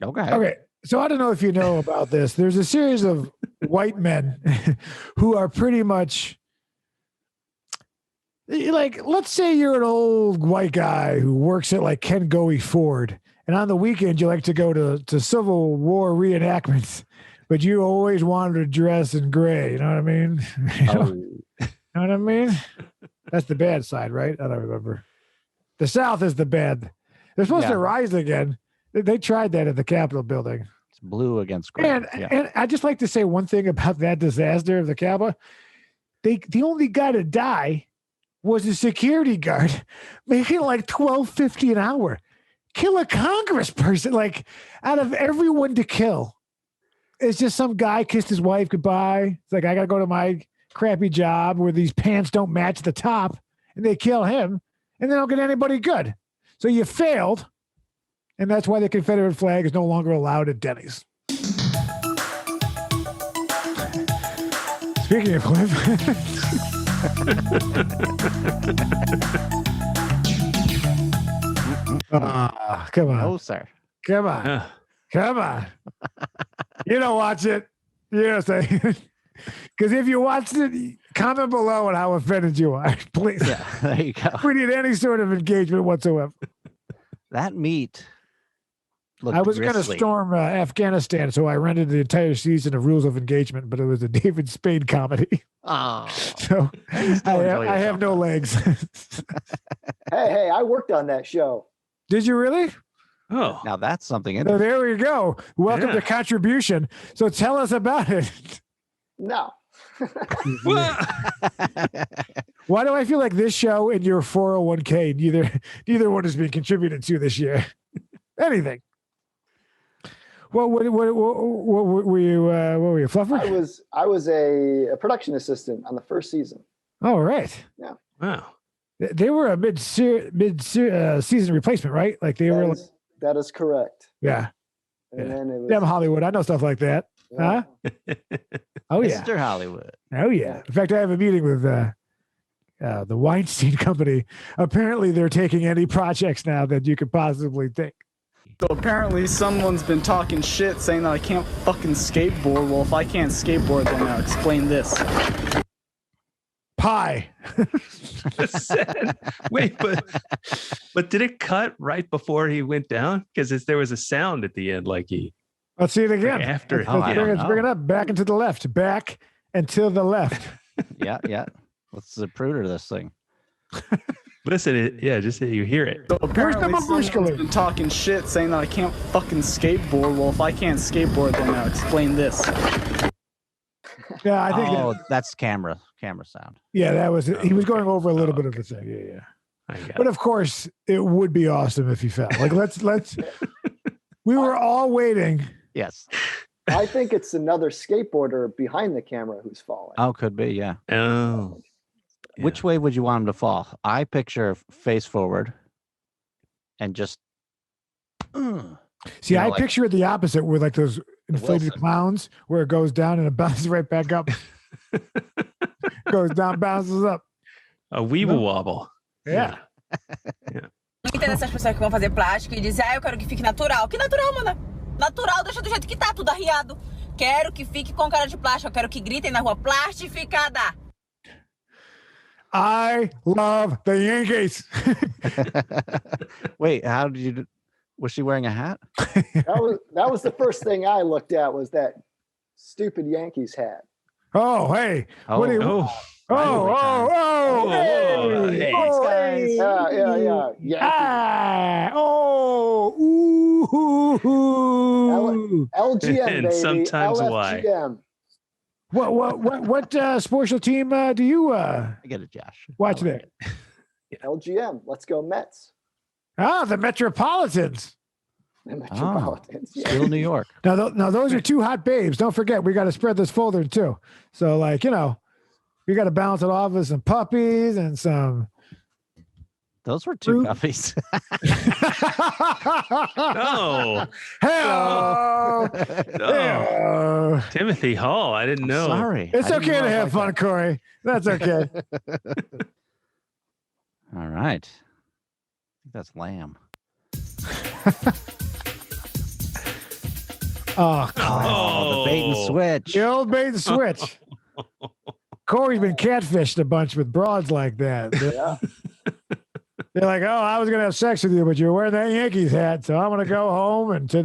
Okay. So I don't know if you know about this. There's a series of white men who are pretty much like, let's say you're an old white guy who works at like Ken Goey Ford, and on the weekend you like to go to Civil War reenactments, but you always wanted to dress in gray. You know what I mean? You know what I mean? That's the bad side, right? I don't remember. The South is the bad. They're supposed to rise again. They tried that at the Capitol building. It's blue against gray. And I just like to say one thing about that disaster of the Capitol. The only guy to die was a security guard making like $12.50 an hour. Kill a congressperson, like out of everyone to kill. It's just some guy kissed his wife goodbye. It's like, I got to go to my crappy job where these pants don't match the top, and they kill him, and they don't get anybody good. So you failed. And that's why the Confederate flag is no longer allowed at Denny's. Speaking of Cliff. Come on. No, sir. Come on. Come on. You don't watch it. You know what I'm saying? Because if you watched it, comment below on how offended you are. Please. Yeah, there you go. We need any sort of engagement whatsoever. That meat. I was going to storm Afghanistan, so I rented the entire season of Rules of Engagement, but it was a David Spade comedy. Oh, so I have no legs. Hey, I worked on that show. Did you really? Oh, now that's something So interesting. there we go. Welcome to Contribution. So tell us about it. No. Why do I feel like this show and your 401k, neither one is being contributed to this year? Anything. What were you? What were you, Fluffer? I was a production assistant on the first season. Oh, right. Yeah. wow. They were a mid season replacement, right? Like they were. That is correct. Yeah. And then it was. Damn Hollywood. I know stuff like that. Yeah. Huh? Oh yeah. Mr. Hollywood. Oh yeah. In fact, I have a meeting with the Weinstein Company. Apparently, they're taking any projects now that you could possibly think. So apparently someone's been talking shit saying that I can't fucking skateboard. Well, if I can't skateboard, then I'll explain this. Pie. Wait, but did it cut right before he went down? Because there was a sound at the end, like he. Let's see it again. Like after let's bring it up. Back and to the left. Back and to the left. Yeah. Let's zapruder this thing. Listen, just so you hear it. So apparently someone's been talking shit saying that I can't fucking skateboard. Well, if I can't skateboard, then I'll explain this. Yeah, I think that's camera sound. Yeah, that was he was going over a little bit of a thing. Yeah. But of course, it would be awesome if he fell. Like let's we were all waiting. Yes. I think it's another skateboarder behind the camera who's falling. Oh, could be, yeah. Oh. Yeah. Which way would you want him to fall? I picture face forward and just see, I picture it the opposite, where like those inflated clowns where it goes down and it bounces right back up. Goes down, bounces up. A weeble wobble. Yeah. Não entendo essas pessoas que vão fazer plástico e dizem, eu quero que fique natural. Que natural, mana? Natural, deixa do jeito que tá, tudo arriado. Quero que fique com cara de plástico, eu quero que gritem na rua, plastificada. I love the Yankees. Wait, how did you? Was she wearing a hat? That was the first thing I looked at was that stupid Yankees hat. Oh, hey. Oh, what do you? Hey, guys. Yeah. LGM, And baby. sometimes LFGM. What sports team do you I get it, Josh. watch there? LGM. Let's go Mets. Ah, the Metropolitans. The Metropolitans. Yeah. Still New York. Now those are two hot babes. Don't forget, we got to spread this folder too. So, like, we got to balance it off with some puppies and some. Those were two puppies. No. Hell. No. Timothy Hall. I didn't know. Sorry. It's okay to have fun, Cory. That's okay. All right. I think that's lamb. Oh, the bait and switch. The old bait and switch. Cory's been catfished a bunch with broads like that. Yeah. They're like, oh, I was going to have sex with you, but you're wearing that Yankees hat. So I'm going to go home and to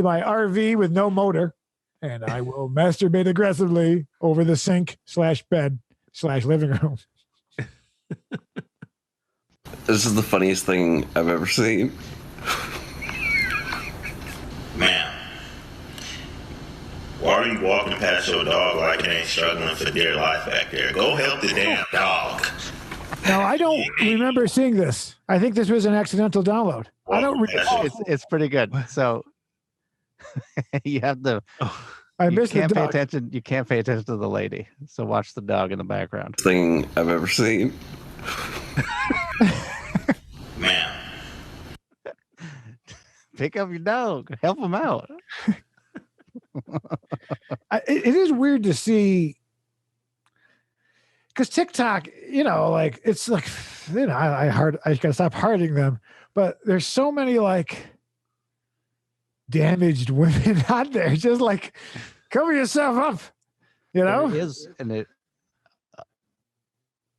my RV with no motor. And I will masturbate aggressively over the sink/bed/living room. This is the funniest thing I've ever seen. Ma'am, why are you walking past your dog like it ain't struggling for dear life back there? Go help the damn dog. No, I don't remember seeing this. I think this was an accidental download. I don't. It's pretty good. So you have to. I missed the can't pay dog. attention. You can't pay attention to the lady. So watch the dog in the background. Thing I've ever seen. Ma'am, pick up your dog. Help him out. It is weird to see. Because TikTok, like it's like, I gotta stop hearting them, but there's so many like damaged women out there. Just like cover yourself up, There is, and it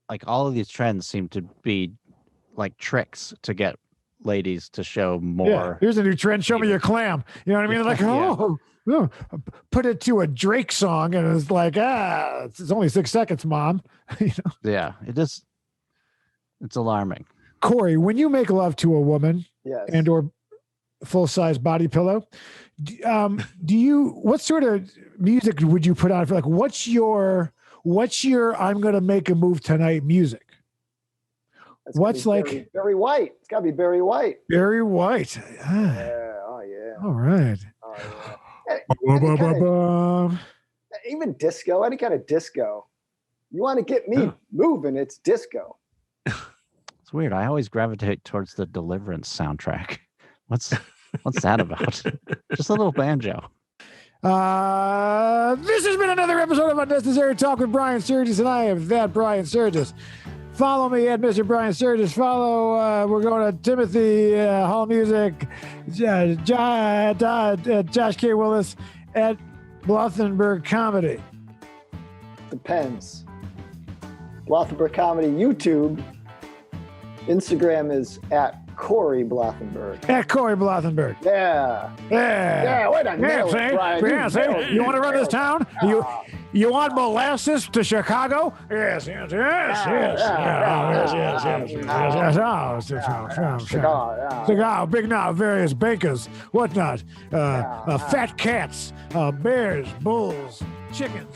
like all of these trends seem to be like tricks to get ladies to show more. Yeah, here's a new trend. Show me your clam. You know what I mean? Like, oh, put it to a Drake song, and it's like, it's only 6 seconds, mom. Yeah, it is. It's alarming. Cory, when you make love to a woman, Yes. and or full-size body pillow, what sort of music would you put on for, like, what's your I'm gonna make a move tonight music? That's What's like Barry White? It's got to be Barry White. Barry White. Yeah. Oh yeah. All right. Oh yeah. Even disco. Any kind of disco. You want to get me moving? It's disco. It's weird. I always gravitate towards the Deliverance soundtrack. What's that about? Just a little banjo. This has been another episode of Unnecessary Talk with Brian Sturges, and I am that Brian Sturges. Follow me at Mr. Brian Sturges. Follow, we're going to Timothy Hall Music, Josh K. Willis at Blothenburg Comedy. Depends. Blothenburg Comedy, YouTube. Instagram is at Cory Blothenburg. At Cory Blothenburg. Yeah. Yeah. Wait a minute. You want to run this town? You want molasses to Chicago? Yes. Cigar, big now, various bakers, whatnot, fat cats, bears, bulls, chickens.